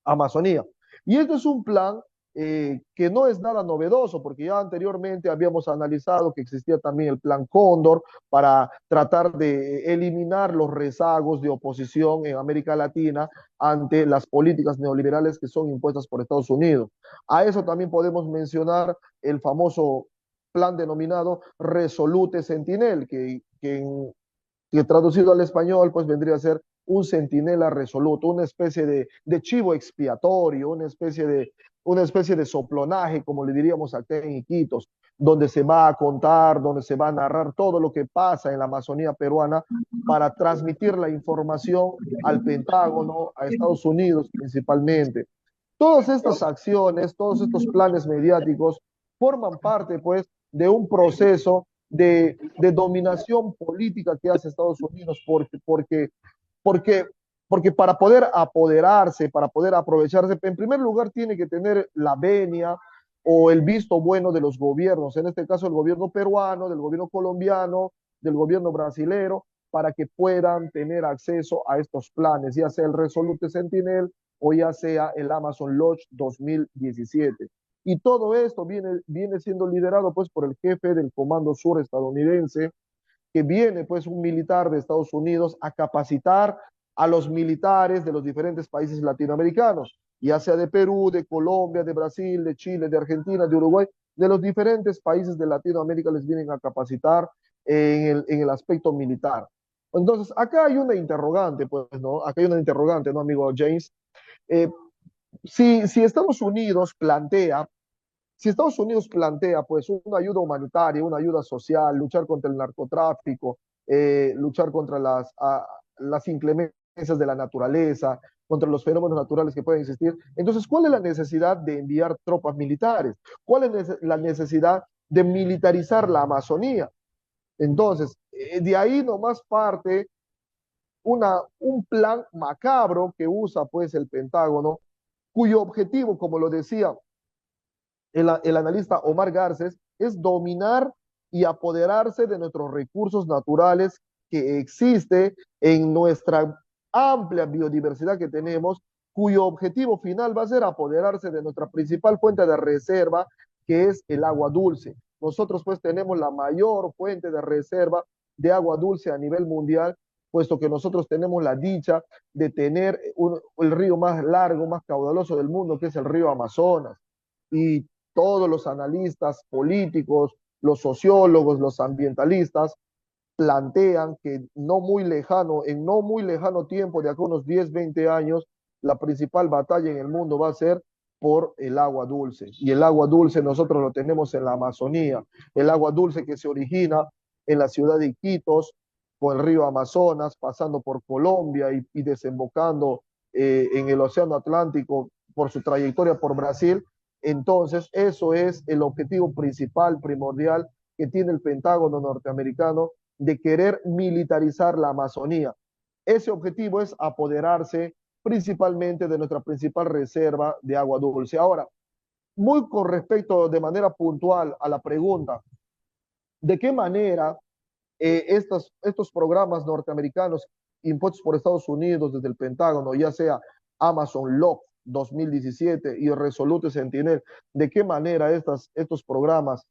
Amazonía? Y este es un plan que no es nada novedoso, porque ya anteriormente habíamos analizado que existía también el plan Cóndor para tratar de eliminar los rezagos de oposición en América Latina ante las políticas neoliberales que son impuestas por Estados Unidos. A eso también podemos mencionar el famoso plan denominado Resolute Sentinel, que traducido al español pues vendría a ser un centinela resoluto, una especie de chivo expiatorio, una especie de soplonaje, como le diríamos acá en Iquitos, donde se va a contar, donde se va a narrar todo lo que pasa en la Amazonía peruana para transmitir la información al Pentágono, a Estados Unidos principalmente. Todas estas acciones, todos estos planes mediáticos forman parte, pues, de un proceso de dominación política que hace Estados Unidos porque, porque para poder apoderarse, para poder aprovecharse, en primer lugar tiene que tener la venia o el visto bueno de los gobiernos, en este caso el gobierno peruano, del gobierno colombiano, del gobierno brasilero, para que puedan tener acceso a estos planes, ya sea el Resolute Sentinel o ya sea el Amazon Lodge 2017. Y todo esto viene siendo liderado pues por el jefe del Comando Sur estadounidense, que viene pues un militar de Estados Unidos a capacitar a los militares de los diferentes países latinoamericanos. ya sea de Perú, de Colombia, de Brasil, de Chile, de Argentina, de Uruguay, de los diferentes países de Latinoamérica les vienen a capacitar en el aspecto militar. Entonces, acá hay una interrogante, pues, ¿no? Acá hay una interrogante, ¿no, amigo James? Eh, si Estados Unidos plantea si Estados Unidos plantea pues una ayuda humanitaria, una ayuda social, luchar contra el narcotráfico, luchar contra las inclemencias de la naturaleza, contra los fenómenos naturales que pueden existir, entonces, ¿cuál es la necesidad de enviar tropas militares? ¿Cuál es la necesidad de militarizar la Amazonía? Entonces, de ahí nomás parte un plan macabro que usa pues el Pentágono, cuyo objetivo, como lo decía el analista Omar Garces, es dominar y apoderarse de nuestros recursos naturales que existe en nuestra amplia biodiversidad que tenemos, cuyo objetivo final va a ser apoderarse de nuestra principal fuente de reserva, que es el agua dulce. Nosotros pues tenemos la mayor fuente de reserva de agua dulce a nivel mundial, puesto que nosotros tenemos la dicha de tener el río más largo, más caudaloso del mundo, que es el río Amazonas. Y todos los analistas políticos, los sociólogos, los ambientalistas, plantean que en no muy lejano tiempo, de acá unos 10, 20 años, la principal batalla en el mundo va a ser por el agua dulce. Y el agua dulce nosotros lo tenemos en la Amazonía. El agua dulce que se origina en la ciudad de Iquitos, con el río Amazonas, pasando por Colombia y desembocando en el Océano Atlántico por su trayectoria por Brasil. Entonces, eso es el objetivo principal, primordial, que tiene el Pentágono norteamericano de querer militarizar la Amazonía. Ese objetivo es apoderarse principalmente de nuestra principal reserva de agua dulce. Ahora, muy con respecto de manera puntual a la pregunta, ¿de qué manera estos programas norteamericanos impuestos por Estados Unidos desde el Pentágono, ya sea Amazon Lock 2017 y Resolute Sentinel, de qué manera estos programas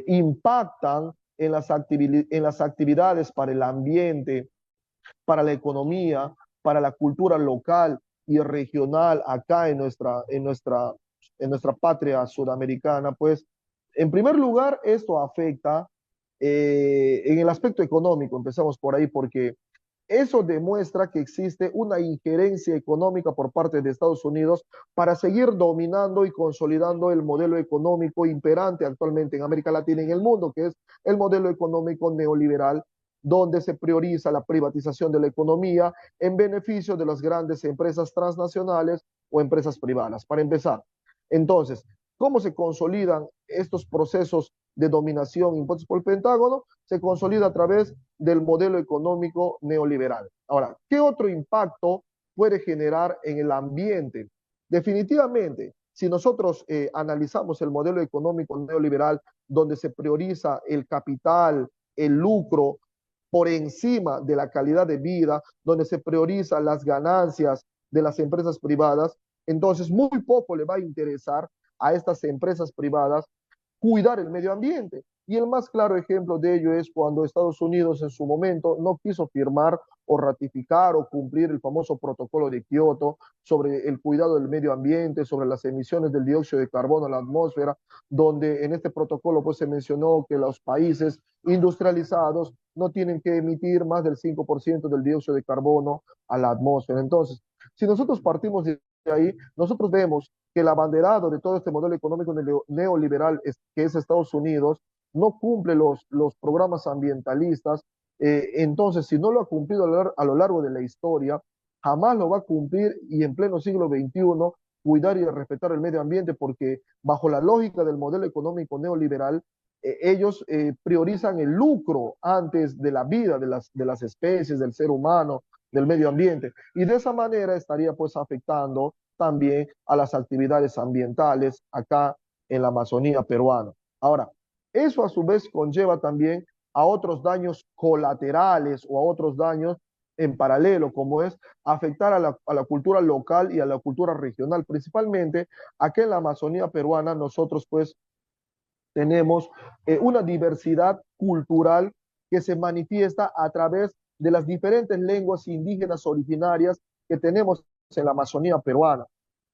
impactan en las actividades para el ambiente, para la economía, para la cultura local y regional acá en nuestra patria sudamericana? Pues, en primer lugar, esto afecta en el aspecto económico. Empezamos por ahí porque eso demuestra que existe una injerencia económica por parte de Estados Unidos para seguir dominando y consolidando el modelo económico imperante actualmente en América Latina y en el mundo, que es el modelo económico neoliberal, donde se prioriza la privatización de la economía en beneficio de las grandes empresas transnacionales o empresas privadas, para empezar. Entonces, ¿cómo se consolidan estos procesos de dominación impuestos por el Pentágono? Se consolida a través del modelo económico neoliberal. Ahora, ¿qué otro impacto puede generar en el ambiente? Definitivamente, si nosotros analizamos el modelo económico neoliberal, donde se prioriza el capital, el lucro, por encima de la calidad de vida, donde se prioriza las ganancias de las empresas privadas, entonces muy poco le va a interesar a estas empresas privadas cuidar el medio ambiente. Y el más claro ejemplo de ello es cuando Estados Unidos en su momento no quiso firmar o ratificar o cumplir el famoso protocolo de Kioto sobre el cuidado del medio ambiente, sobre las emisiones del dióxido de carbono a la atmósfera, donde en este protocolo pues se mencionó que los países industrializados no tienen que emitir más del 5% del dióxido de carbono a la atmósfera. Entonces, si nosotros partimos de ahí, nosotros vemos que el abanderado de todo este modelo económico neoliberal, que es Estados Unidos, no cumple los programas ambientalistas. Entonces, si no lo ha cumplido a lo largo de la historia, jamás lo va a cumplir, y en pleno siglo XXI, cuidar y respetar el medio ambiente, porque bajo la lógica del modelo económico neoliberal, ellos priorizan el lucro antes de la vida de las especies, del ser humano, del medio ambiente. Y de esa manera estaría pues afectando también a las actividades ambientales acá en la Amazonía peruana. Ahora, eso a su vez conlleva también a otros daños colaterales o a otros daños en paralelo, como es afectar a la cultura local y a la cultura regional. Principalmente acá en la Amazonía peruana nosotros pues tenemos una diversidad cultural que se manifiesta a través de las diferentes lenguas indígenas originarias que tenemos en la Amazonía peruana.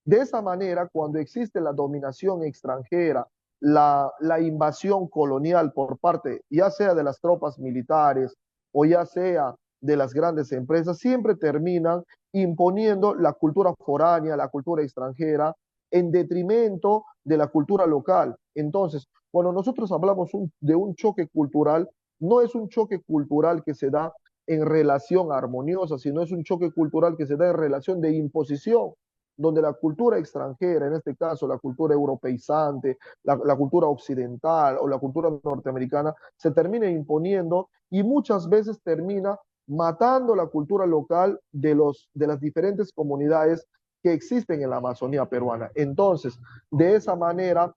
De esa manera, cuando existe la dominación extranjera, la invasión colonial por parte, ya sea de las tropas militares o ya sea de las grandes empresas, siempre terminan imponiendo la cultura foránea, la cultura extranjera, en detrimento de la cultura local. Entonces, cuando nosotros hablamos de un choque cultural, no es un choque cultural que se da en relación armoniosa, sino es un choque cultural que se da en relación de imposición, donde la cultura extranjera, en este caso la cultura europeizante, la cultura occidental o la cultura norteamericana, se termina imponiendo y muchas veces termina matando la cultura local de las diferentes comunidades que existen en la Amazonía peruana. Entonces, de esa manera,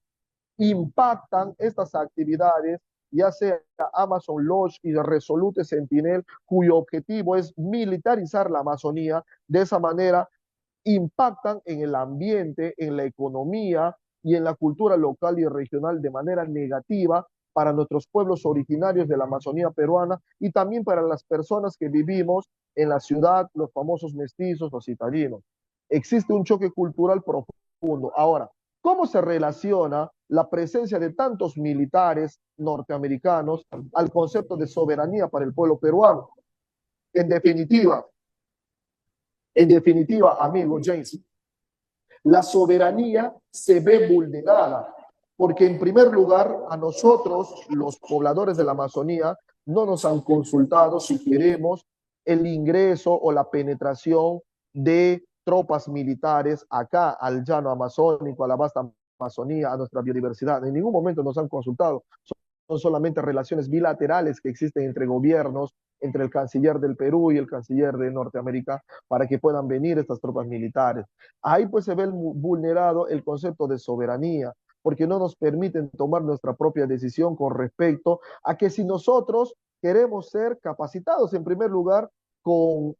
impactan estas actividades, ya sea Amazon Lodge y Resolute Sentinel, cuyo objetivo es militarizar la Amazonía. De esa manera, impactan en el ambiente, en la economía y en la cultura local y regional de manera negativa para nuestros pueblos originarios de la Amazonía peruana y también para las personas que vivimos en la ciudad, los famosos mestizos, los citadinos. Existe un choque cultural profundo. Ahora, ¿cómo se relaciona la presencia de tantos militares norteamericanos al concepto de soberanía para el pueblo peruano? En definitiva, amigo James, la soberanía se ve vulnerada, porque en primer lugar a nosotros, los pobladores de la Amazonía, no nos han consultado si queremos el ingreso o la penetración de tropas militares acá al llano amazónico, a la vasta Amazonía, a nuestra biodiversidad. En ningún momento nos han consultado. Son solamente relaciones bilaterales que existen entre gobiernos, entre el canciller del Perú y el canciller de Norteamérica, para que puedan venir estas tropas militares. Ahí pues se ve vulnerado el concepto de soberanía, porque no nos permiten tomar nuestra propia decisión con respecto a que si nosotros queremos ser capacitados en primer lugar con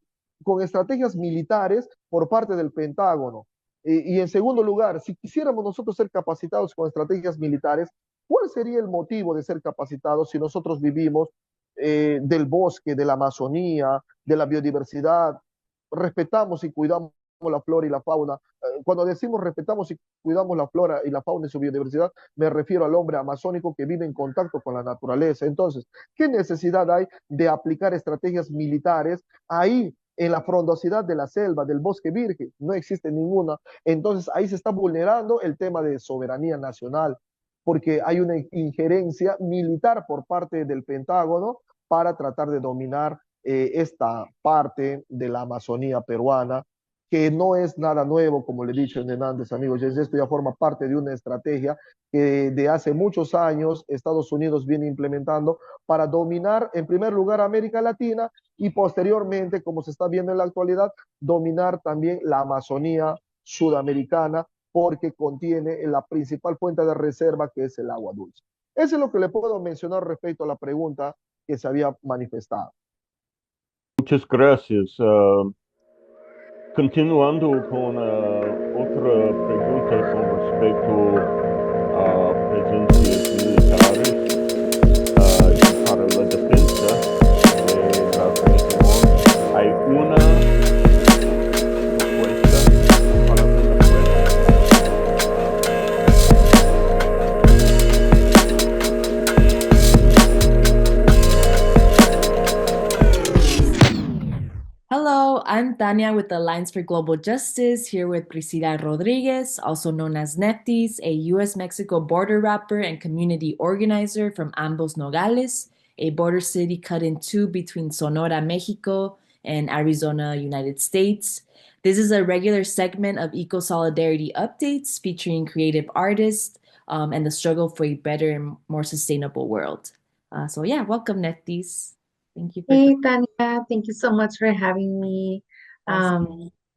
estrategias militares por parte del Pentágono. Y en segundo lugar, si quisiéramos nosotros ser capacitados con estrategias militares, ¿cuál sería el motivo de ser capacitados si nosotros vivimos del bosque, de la Amazonía, de la biodiversidad, respetamos y cuidamos la flora y la fauna? Cuando decimos respetamos y cuidamos la flora y la fauna y su biodiversidad, me refiero al hombre amazónico que vive en contacto con la naturaleza. Entonces, ¿qué necesidad hay de aplicar estrategias militares ahí en la frondosidad de la selva, del bosque virgen? No existe ninguna. Entonces, ahí se está vulnerando el tema de soberanía nacional, porque hay una injerencia militar por parte del Pentágono para tratar de dominar esta parte de la Amazonía peruana, que no es nada nuevo, como le he dicho antes, amigos. Esto ya forma parte de una estrategia que de hace muchos años Estados Unidos viene implementando para dominar, en primer lugar, América Latina y posteriormente, como se está viendo en la actualidad, dominar también la Amazonía sudamericana, porque contiene la principal fuente de reserva, que es el agua dulce. Eso es lo que le puedo mencionar respecto a la pregunta que se había manifestado. Muchas gracias. Continuando con otra pregunta con respecto a presencias militares y para la defensa de la región, hay una propuesta para una Hello, I'm Tania with the Alliance for Global Justice, here with Priscilla Rodriguez, also known as Nefftys, a U.S.-Mexico border rapper and community organizer from Ambos, Nogales, a border city cut in two between Sonora, Mexico, and Arizona, United States. This is a regular segment of Eco Solidarity updates featuring creative artists and the struggle for a better and more sustainable world. So yeah, welcome, Nefftys. Thank you for Hey, Tania, thank you so much for having me. I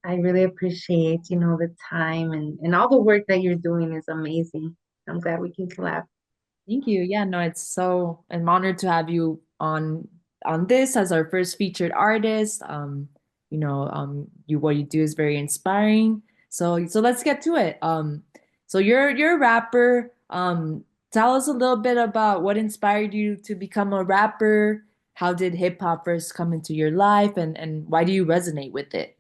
really appreciate, the time and all the work that you're doing is amazing. I'm glad we can collab. Thank you. Yeah, no, I'm honored to have you on this as our first featured artist. What you do is very inspiring. So let's get to it. So you're a rapper. Tell us a little bit about what inspired you to become a rapper. How did hip hop first come into your life, and why do you resonate with it?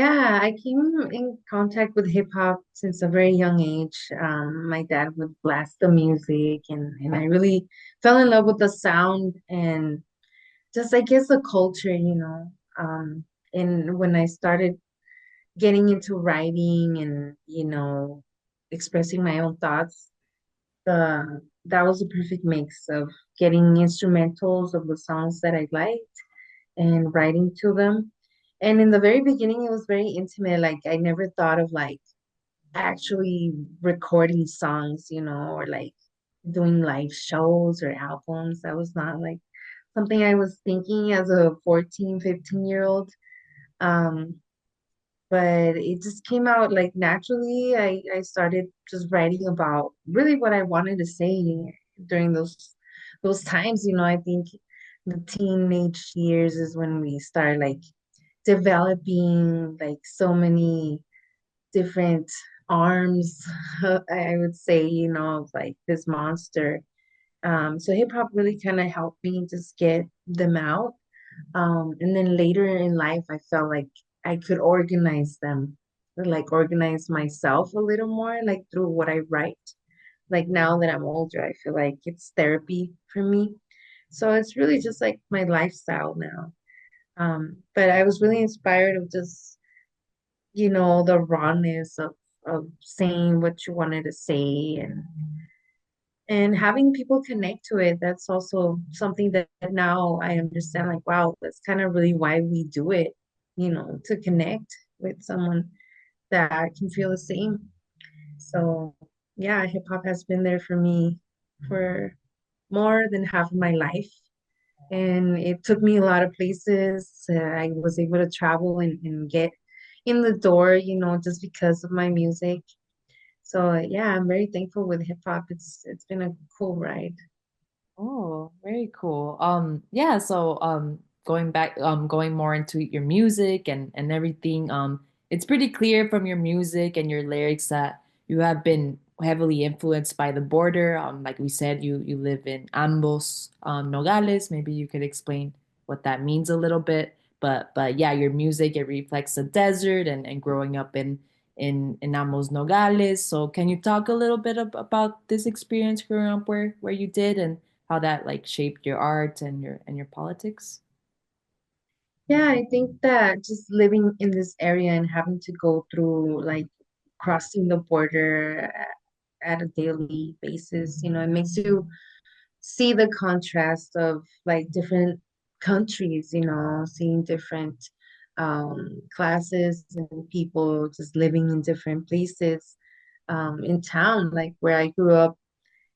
Yeah, I came in contact with hip hop since a very young age. My dad would blast the music, and I really fell in love with the sound and just, I guess, the culture, you know. And when I started getting into writing and, expressing my own thoughts, that was a perfect mix of getting instrumentals of the songs that I liked and writing to them. And in the very beginning, it was very intimate. Like I never thought of like actually recording songs, or like doing live shows or albums. That was not like something I was thinking as a 14, 15-year-old. Um, but it just came out like naturally. I started just writing about really what I wanted to say during those times. I think the teenage years is when we start like developing like so many different arms, I would say, of like this monster. So hip hop really kind of helped me just get them out. And then later in life, I felt like I could organize them, or like organize myself a little more, like through what I write. Like now that I'm older, I feel like it's therapy for me. So it's really just like my lifestyle now. But I was really inspired of just, the rawness of saying what you wanted to say and having people connect to it. That's also something that now I understand, like, wow, that's kind of really why we do it, to connect with someone that can feel the same. So yeah, hip hop has been there for me for more than half of my life. And it took me a lot of places. I was able to travel and get in the door, just because of my music. So yeah, I'm very thankful with hip hop. It's been a cool ride. Oh, very cool. Yeah, so going more into your music and everything, it's pretty clear from your music and your lyrics that you have been heavily influenced by the border. Like we said, you live in ambos, Nogales. Maybe you could explain what that means a little bit. But yeah, your music, it reflects the desert and growing up in ambos Nogales. So can you talk a little bit about this experience growing up where you did and how that like shaped your art and your politics? Yeah, I think that just living in this area and having to go through like crossing the border at a daily basis, it makes you see the contrast of like different countries, seeing different classes and people just living in different places. In town, like where I grew up,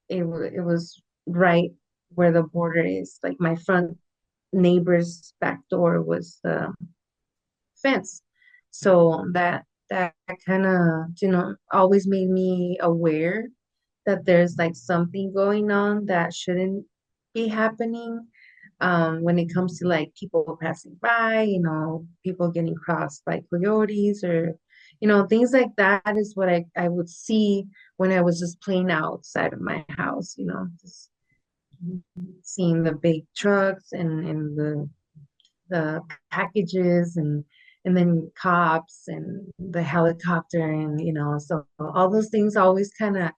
it was right where the border is. Like my front neighbor's back door was the fence. So that kind of, always made me aware that there's like something going on that shouldn't be happening. When it comes to like people passing by, people getting crossed by coyotes or, things like that is what I would see when I was just playing outside of my house, just seeing the big trucks and the packages and then cops and the helicopter and so all those things always kind of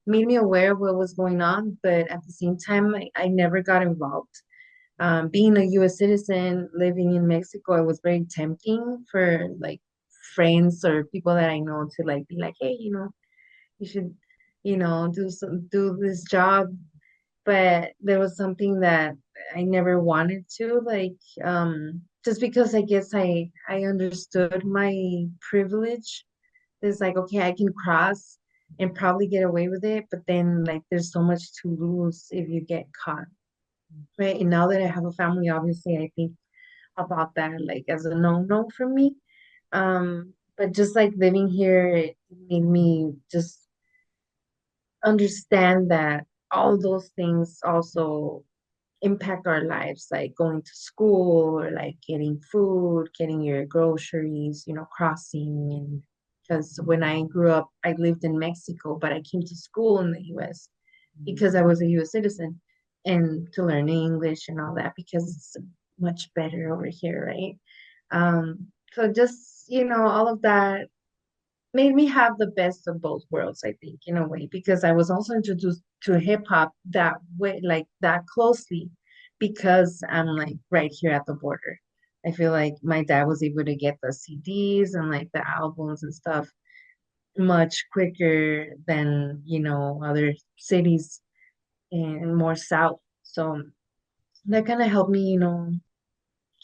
made me aware of what was going on, but at the same time I never got involved. Being a US citizen living in Mexico, it was very tempting for like friends or people that I know to like be like, hey, you should do this job, but there was something that I never wanted to like just because I guess I understood my privilege. It's like, okay, I can cross and probably get away with it, but then like there's so much to lose if you get caught. Right. And now that I have a family, obviously I think about that like as a no-no for me. But just like living here, it made me just understand that all those things also impact our lives, like going to school or like getting food, getting your groceries, crossing. And because when I grew up, I lived in Mexico, but I came to school in the US because I was a US citizen and to learn English and all that because it's much better over here, right? So just, all of that made me have the best of both worlds, I think, in a way, because I was also introduced to hip hop that way, like that closely, because I'm like right here at the border. I feel like my dad was able to get the CDs and like the albums and stuff much quicker than, other cities and more south. So that kind of helped me,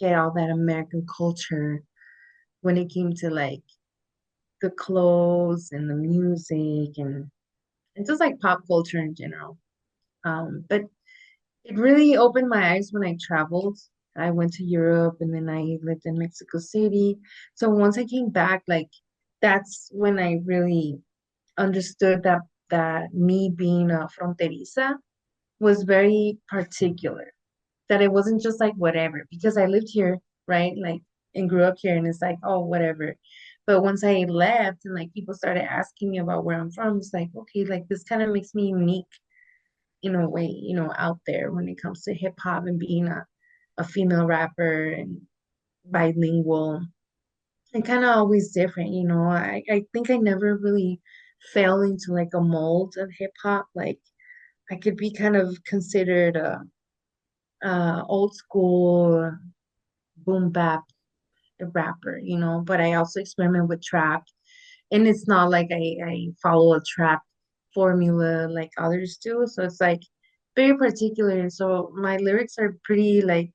get all that American culture when it came to like the clothes and the music and just like pop culture in general. But it really opened my eyes when I traveled. I went to Europe and then I lived in Mexico City. So once I came back, like that's when I really understood that me being a fronteriza was very particular. That it wasn't just like whatever, because I lived here, right? Like and grew up here and it's like, oh, whatever. But once I left and like people started asking me about where I'm from, it's like, okay, like this kind of makes me unique in a way, out there when it comes to hip hop and being a female rapper and bilingual and kind of always different, I think I never really fell into like a mold of hip hop. Like I could be kind of considered a old school boom bap rapper, but I also experiment with trap. And it's not like I follow a trap formula like others do. So it's like very particular. And so my lyrics are pretty like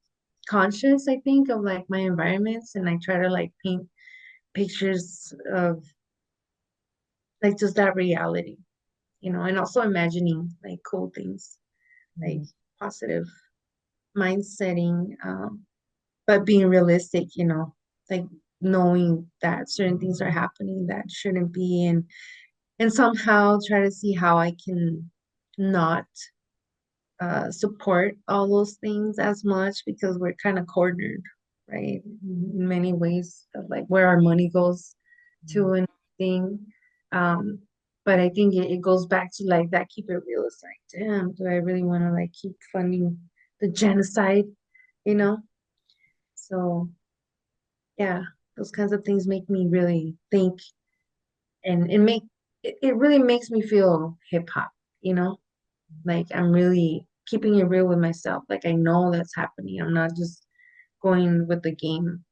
conscious, I think, of like my environments. And I try to like paint pictures of like just that reality, and also imagining like cool things, like positive mind setting. But being realistic, like knowing that certain things are happening that shouldn't be and somehow try to see how I can not support all those things as much because we're kind of cornered, right? In many ways of like where our money goes to and everything. Um, but I think it goes back to like that keep it real. It's like, damn, do I really want to like keep funding the genocide, you know? So yeah, those kinds of things make me really think and it really makes me feel hip hop, you know? Like I'm really keeping it real with myself. Like I know that's happening. I'm not just going with the game.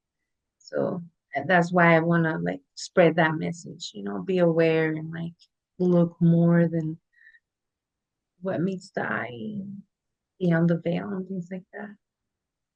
So that's why I want to like spread that message, be aware and like look more than what meets the eye beyond the veil and things like that.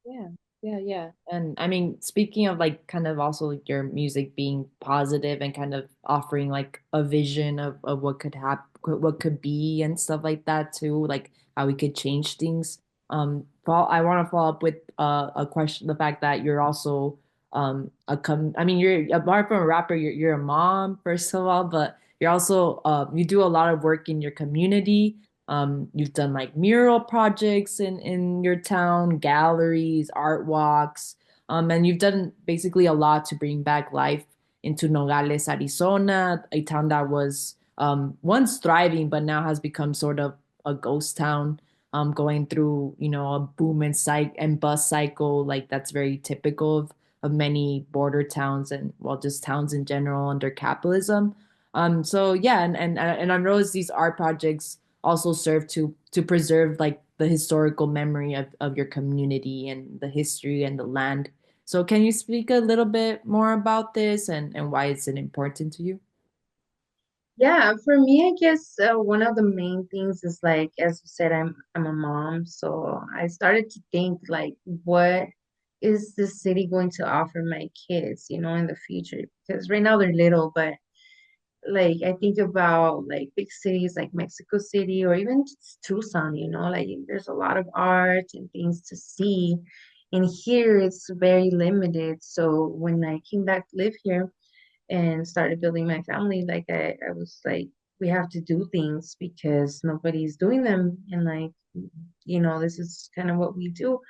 Yeah, yeah, yeah. And I mean, speaking of like kind of also like your music being positive and kind of offering like a vision of what could happen, what could be and stuff like that too, like how we could change things. I want to follow up with a question, the fact that you're also I mean, you're apart from a rapper, you're a mom first of all, but you're also you do a lot of work in your community. You've done like mural projects in your town, galleries, art walks, and you've done basically a lot to bring back life into Nogales, Arizona, a town that was once thriving, but now has become sort of a ghost town, going through, a boom and bust cycle, like that's very typical of many border towns and well, just towns in general under capitalism. So yeah, and I noticed these art projects also serve to preserve like the historical memory of your community and the history and the land. So can you speak a little bit more about this and why it's important to you? Yeah, for me, I guess one of the main things is like, as you said, I'm a mom, so I started to think like, what is the city going to offer my kids, in the future? Because right now they're little, but like I think about like big cities like Mexico City or even just Tucson, like there's a lot of art and things to see. And here it's very limited. So when I came back to live here and started building my family, like I was like, we have to do things because nobody's doing them. And like, this is kind of what we do.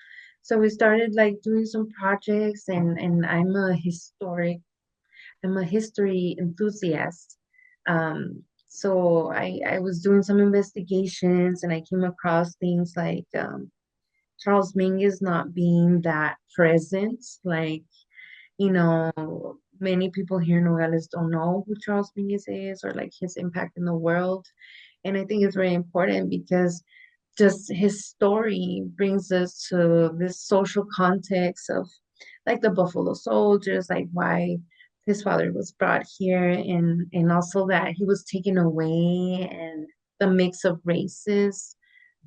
So we started like doing some projects and I'm a history enthusiast. So I was doing some investigations and I came across things like Charles Mingus not being that present, like, Many people here in Nogales don't know who Charles Mingus is or like his impact in the world. And I think it's very important because just his story brings us to this social context of like the Buffalo Soldiers, like why his father was brought here, and also that he was taken away, and the mix of races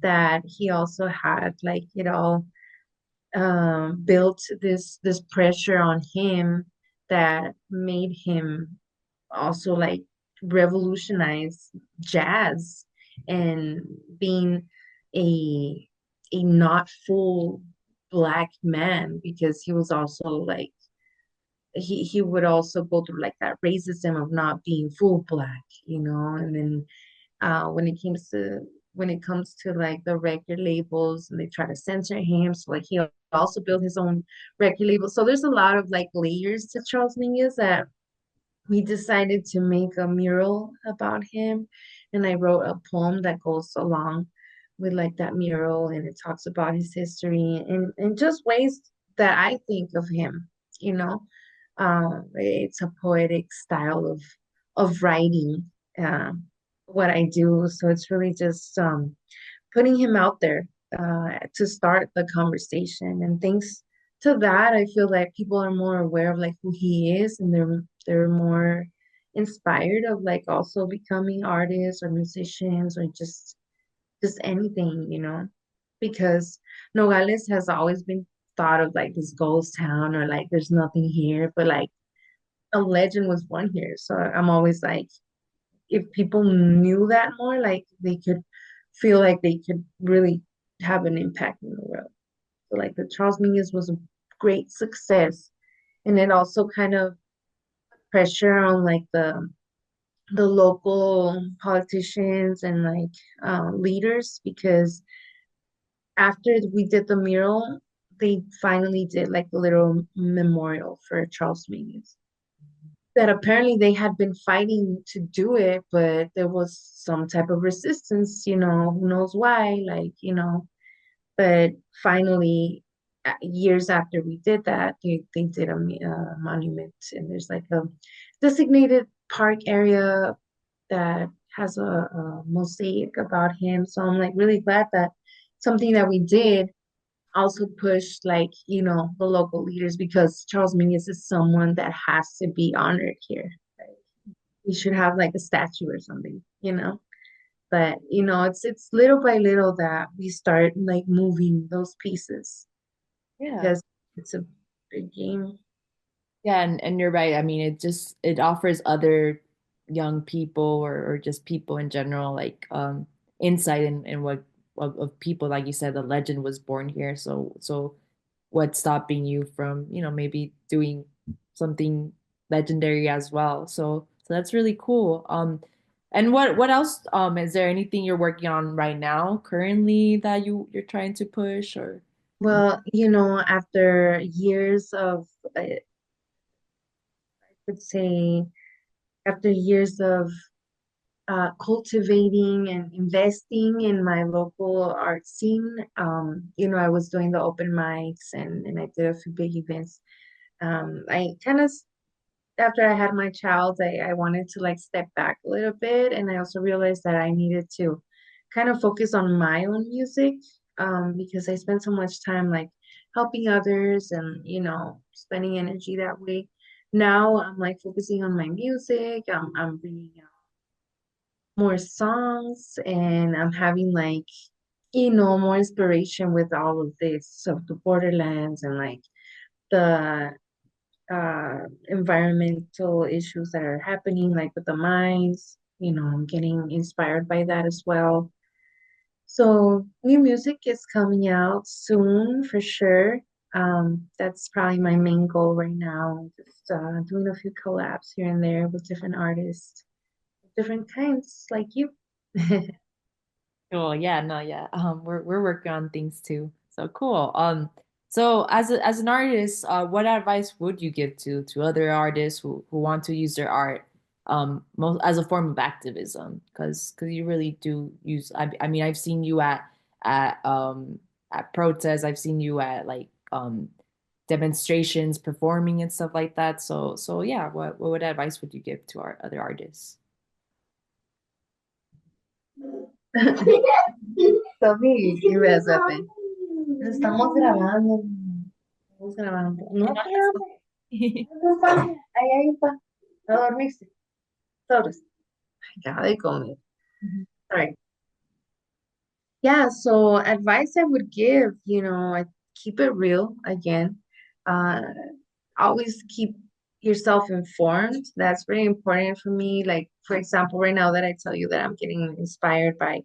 that he also had, like it all built this pressure on him that made him also like revolutionize jazz and being a a not full black man, because he was also like he would also go through like that racism of not being full black, and then when it comes to like the record labels, and they try to censor him, so like he also built his own record label. So there's a lot of like layers to Charles Mingus that we decided to make a mural about him, and I wrote a poem that goes along with like that mural, and it talks about his history and just ways that I think of him, you know. It's a poetic style of writing, what I do. So it's really just putting him out there to start the conversation. And thanks to that, I feel like people are more aware of like who he is, and they're more inspired of like also becoming artists or musicians or just anything, because Nogales has always been thought of like this ghost town, or like there's nothing here, but like a legend was born here. So I'm always like, if people knew that more, like they could feel like they could really have an impact in the world. So like the Charles Mingus was a great success, and it also kind of pressure on like the local politicians and like leaders, because after we did the mural, they finally did like a little memorial for Charles Mingus. That apparently they had been fighting to do it, but there was some type of resistance, who knows why, like, but finally, years after we did that, they did a monument, and there's like a designated park area that has a mosaic about him. So I'm like really glad that something that we did also pushed like, the local leaders, because Charles Mingus is someone that has to be honored here. Like, we should have like a statue or something. But it's little by little that we start like moving those pieces, Yeah. because it's a big game. Yeah, and you're right. I mean, it offers other young people or just people in general like insight in what of people, like you said, the legend was born here. So what's stopping you from, maybe doing something legendary as well? So that's really cool. And what else is there anything you're working on right now currently that you're trying to push or Well, after years of, I could say, after years of cultivating and investing in my local art scene. I was doing the open mics, and I did a few big events. I kind of, after I had my child, I wanted to like step back a little bit. And I also realized that I needed to kind of focus on my own music, because I spent so much time like helping others and, spending energy that way. Now I'm like focusing on my music. I'm bringing out more songs, and I'm having like, more inspiration with all of this of the borderlands and like the environmental issues that are happening, like with the mines. I'm getting inspired by that as well. So new music is coming out soon for sure. That's probably my main goal right now. Just doing a few collabs here and there with different artists, different kinds like you. Oh yeah, no, yeah. We're working on things too. So cool. So as an artist, what advice would you give to other artists who want to use their art most as a form of activism? Because you really do use. I mean, I've seen you at protests. I've seen you at like demonstrations, performing and stuff like that. So yeah, what advice would you give to our other artists? Sophie, give us a bit. Estamos grabando. Estamos grabando. No te hables. No pasa. Ahí pa. No dormiste. Sobres. Acaba de comer. Sorry. Yeah, so advice I would give, I keep it real again. Uh, always keep yourself informed. That's very important for me. Like, for example, right now that I tell you that I'm getting inspired by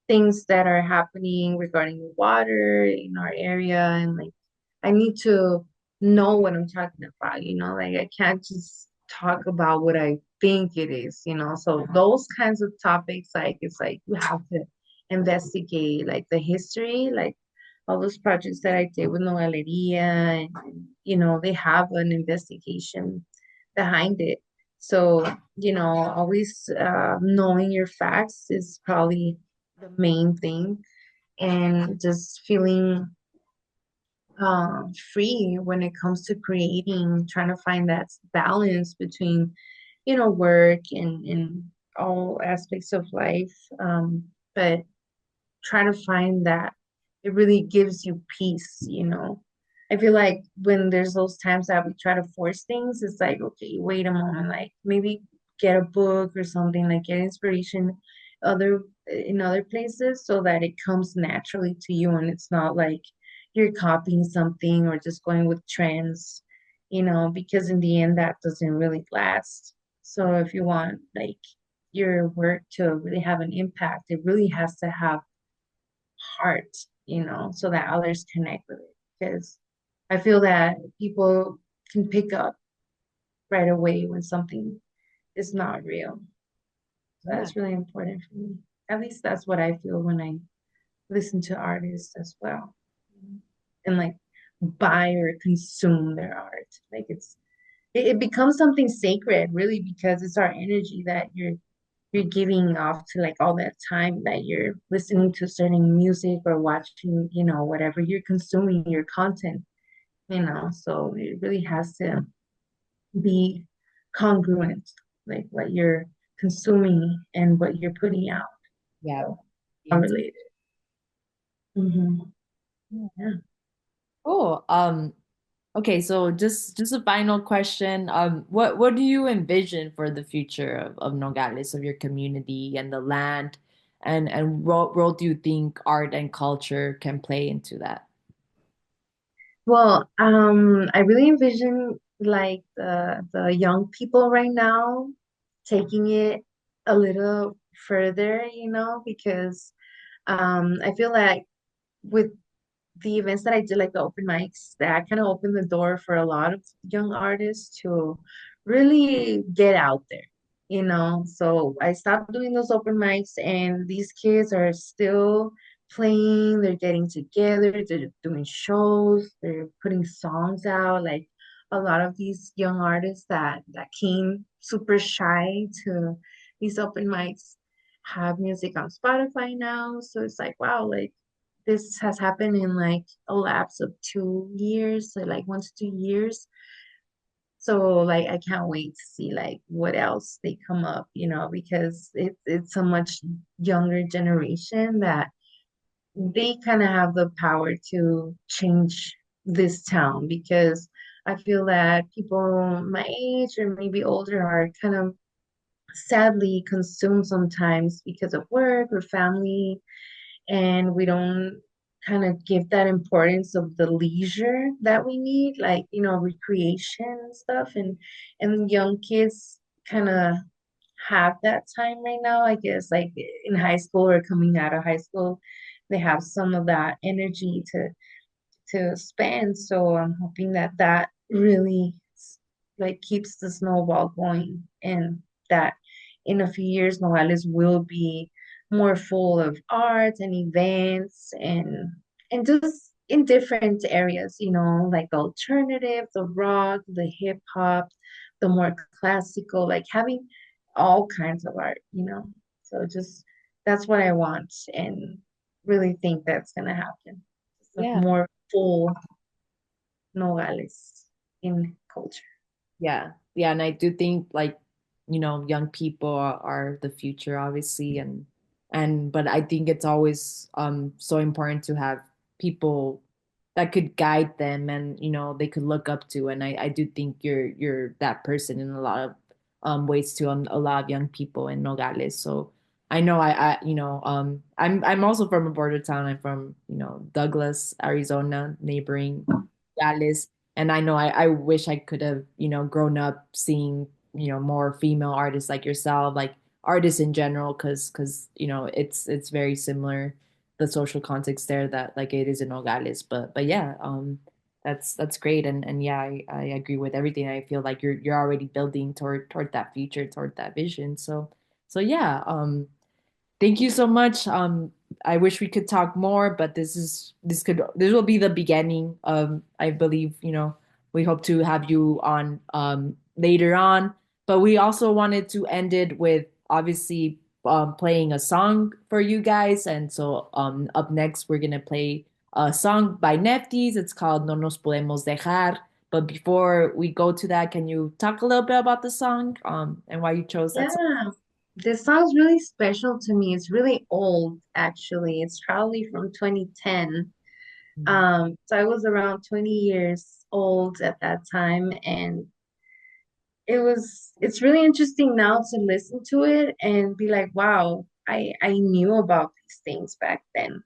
things that are happening regarding water in our area, and like I need to know what I'm talking about, like I can't just talk about what I think it is. So those kinds of topics, like it's like you have to investigate like the history, like all those projects that I did with Nogaleria, and they have an investigation behind it. So, always knowing your facts is probably the main thing, and just feeling free when it comes to creating, trying to find that balance between, work and all aspects of life. But try to find that it really gives you peace. I feel like when there's those times that we try to force things, it's like, okay, wait a moment, like maybe get a book or something, like get inspiration in other places so that it comes naturally to you and it's not like you're copying something or just going with trends, because in the end that doesn't really last. So if you want like your work to really have an impact, it really has to have heart, so that others connect with it. Because I feel that people can pick up right away when something is not real. So Yeah. that's really important for me. At least that's what I feel when I listen to artists as well. And like buy or consume their art. Like it becomes something sacred really, because it's our energy that you're giving off to like all that time that you're listening to certain music or watching, whatever you're consuming your content. So it really has to be congruent, like what you're consuming and what you're putting out. Yeah. So, unrelated. Mm-hmm. Yeah. Cool. Okay, so just a final question. What do you envision for the future of Nogales, of your community and the land, and what role do you think art and culture can play into that? Well, I really envision like the young people right now taking it a little further, because I feel like with the events that I did, like the open mics, that kind of opened the door for a lot of young artists to really get out there. So I stopped doing those open mics, and these kids are still playing, they're getting together, they're doing shows, they're putting songs out. Like a lot of these young artists that came super shy to these open mics have music on Spotify now. So it's like, wow, like this has happened in like a lapse of 2 years, so like 1 to 2 years. So like I can't wait to see like what else they come up, because it's a much younger generation that they kind of have the power to change this town, because I feel that people my age or maybe older are kind of sadly consumed sometimes because of work or family, and we don't kind of give that importance of the leisure that we need, like recreation and stuff, and young kids kind of have that time right now, I guess, like in high school or coming out of high school, they have some of that energy to spend. So I'm hoping that that really like keeps the snowball going, and that in a few years Nogales will be more full of art and events, and just in different areas, like the alternative, the rock, the hip hop, the more classical, like having all kinds of art. So just that's what I want, and really think that's gonna happen. Just a Yeah. more full Nogales in culture. Yeah. Yeah. And I do think like, young people are the future, obviously. But I think it's always so important to have people that could guide them and, they could look up to. And I do think you're that person in a lot of ways to a lot of young people in Nogales. So I know I'm also from a border town. I'm from, Douglas, Arizona, neighboring Dallas. And I know I wish I could have, grown up seeing, more female artists like yourself, like artists in general, because it's very similar, the social context there that like it is in Nogales. But yeah, that's great. And yeah, I agree with everything. I feel like you're already building toward that future, toward that vision. So yeah, thank you so much. I wish we could talk more, but this will be the beginning. I believe, we hope to have you on later on. But we also wanted to end it with obviously playing a song for you guys. And so up next we're gonna play a song by Nefftys. It's called No Nos Podemos Dejar. But before we go to that, can you talk a little bit about the song and why you chose that song? Yeah, this song's really special to me. It's really old, actually. It's probably from 2010. So I was around 20 years old at that time, and it's really interesting now to listen to it and be like, wow, I knew about these things back then.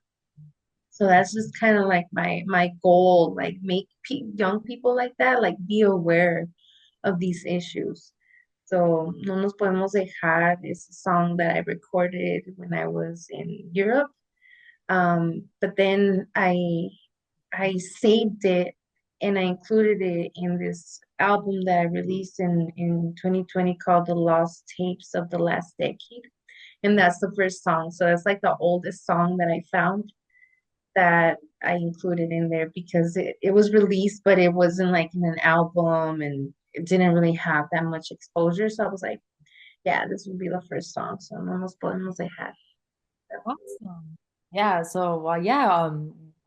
So that's just kind of like my goal, like make young people like that, like be aware of these issues. So No Nos Podemos Dejar is a song that I recorded when I was in Europe. But then I saved it and I included it in this album that I released in 2020 called The Lost Tapes of the Last Decade. And that's the first song. So it's like the oldest song that I found that I included in there because it was released, but it wasn't like in an album and it didn't really have that much exposure. So I was like, yeah, this would be the first song. So No Nos Podemos Dejar. Awesome. Yeah, so well, yeah,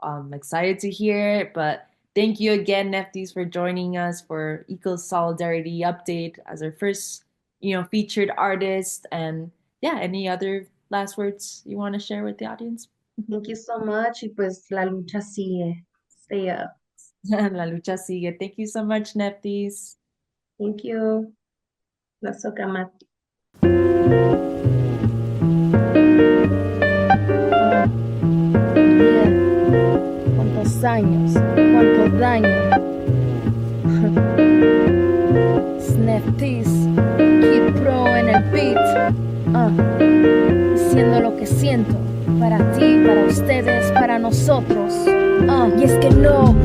I'm excited to hear it, but thank you again, Nefftys, for joining us for Eco Solidarity Update as our first, featured artist. And yeah, any other last words you want to share with the audience? Thank you so much. Y pues la lucha sigue. Stay up. La lucha sigue. Thank you so much, Nefftys. Thank you. La socamat. ¿Cuántos años? ¿Cuánto daño? Nefftys, Kid Pro en el beat. Diciendo lo que siento. Para ti, para ustedes, para nosotros. Y es que no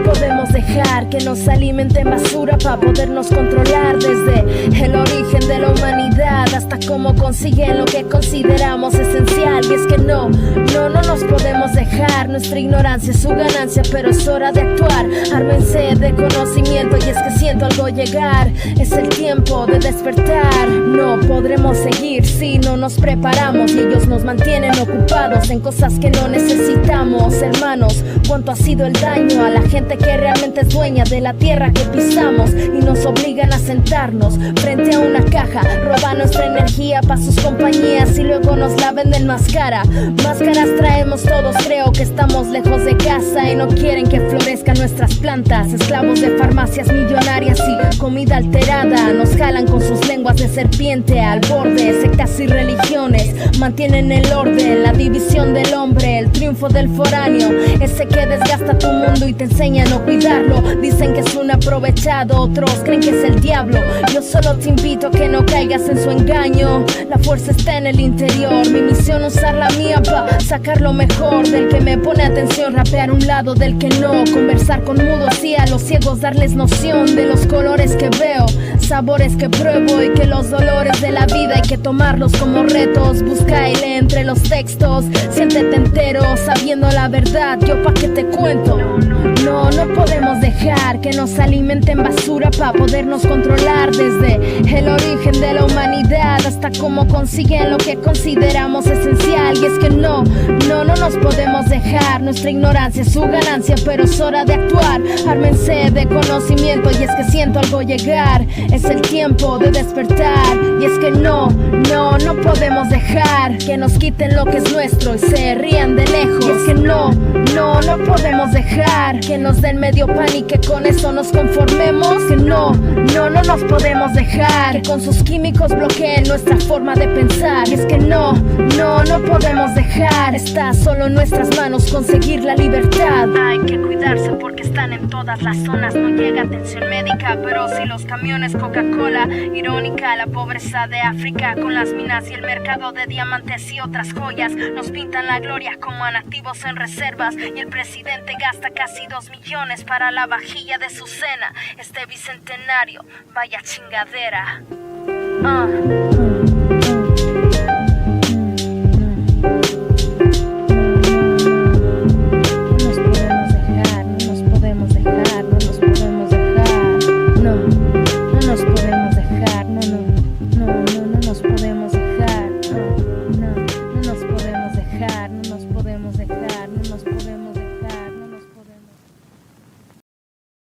podemos dejar que nos alimenten basura para podernos controlar desde el origen de la humanidad hasta cómo consiguen lo que consideramos esencial. Y es que no nos podemos dejar, nuestra ignorancia es su ganancia, pero es hora de actuar. Ármense de conocimiento y es que siento algo llegar, es el tiempo de despertar. No podremos seguir si no nos preparamos y ellos nos mantienen ocupados en cosas que no necesitamos. Hermanos, cuánto ha sido el daño a la gente que realmente es dueña de la tierra que pisamos y nos obligan a sentarnos frente a una caja, roban nuestra energía para sus compañías y luego nos la venden más cara. Máscaras traemos todos, creo que estamos lejos de casa y no quieren que florezcan nuestras plantas. Esclavos de farmacias millonarias y comida alterada, nos jalan con sus lenguas de serpiente al borde. Sectas y religiones mantienen el orden, la división del hombre, el triunfo del foráneo, ese que desgasta tu mundo y te enseña a no cuidarlo. Dicen que es un aprovechado, otros creen que es el diablo. Yo solo te invito a que no caigas en su engaño. La fuerza está en el interior, mi misión usar la mía para sacar lo mejor del que me pone atención, rapear un lado del que no, conversar con mudos y a los ciegos darles noción de los colores que veo. sabores que pruebo y que los dolores de la vida hay que tomarlos como retos. Busca y lee entre los textos, siéntete entero sabiendo la verdad, yo pa' que te cuento. No podemos dejar que nos alimenten basura pa' podernos controlar, desde el origen de la humanidad hasta cómo consiguen lo que consideramos esencial. Y es que no nos podemos dejar, nuestra ignorancia es su ganancia, pero es hora de actuar. Ármense de conocimiento y es que siento algo llegar, es el tiempo de despertar. Y es que no podemos dejar que nos quiten lo que es nuestro y se rían de lejos. Y es que no podemos dejar que nos den medio pan y que con eso nos conformemos. Que no nos podemos dejar que con sus químicos bloqueen nuestra forma de pensar. Y es que no podemos dejar, está solo en nuestras manos conseguir la libertad. Hay que cuidarse porque están en todas las zonas, no llega atención médica, pero si los camiones Coca-Cola. Irónica la pobreza de África con las minas y el mercado de diamantes y otras joyas. Nos pintan la gloria como a nativos en reservas y el presidente gasta casi 2 millones para la vajilla de su cena. Este bicentenario, vaya chingadera.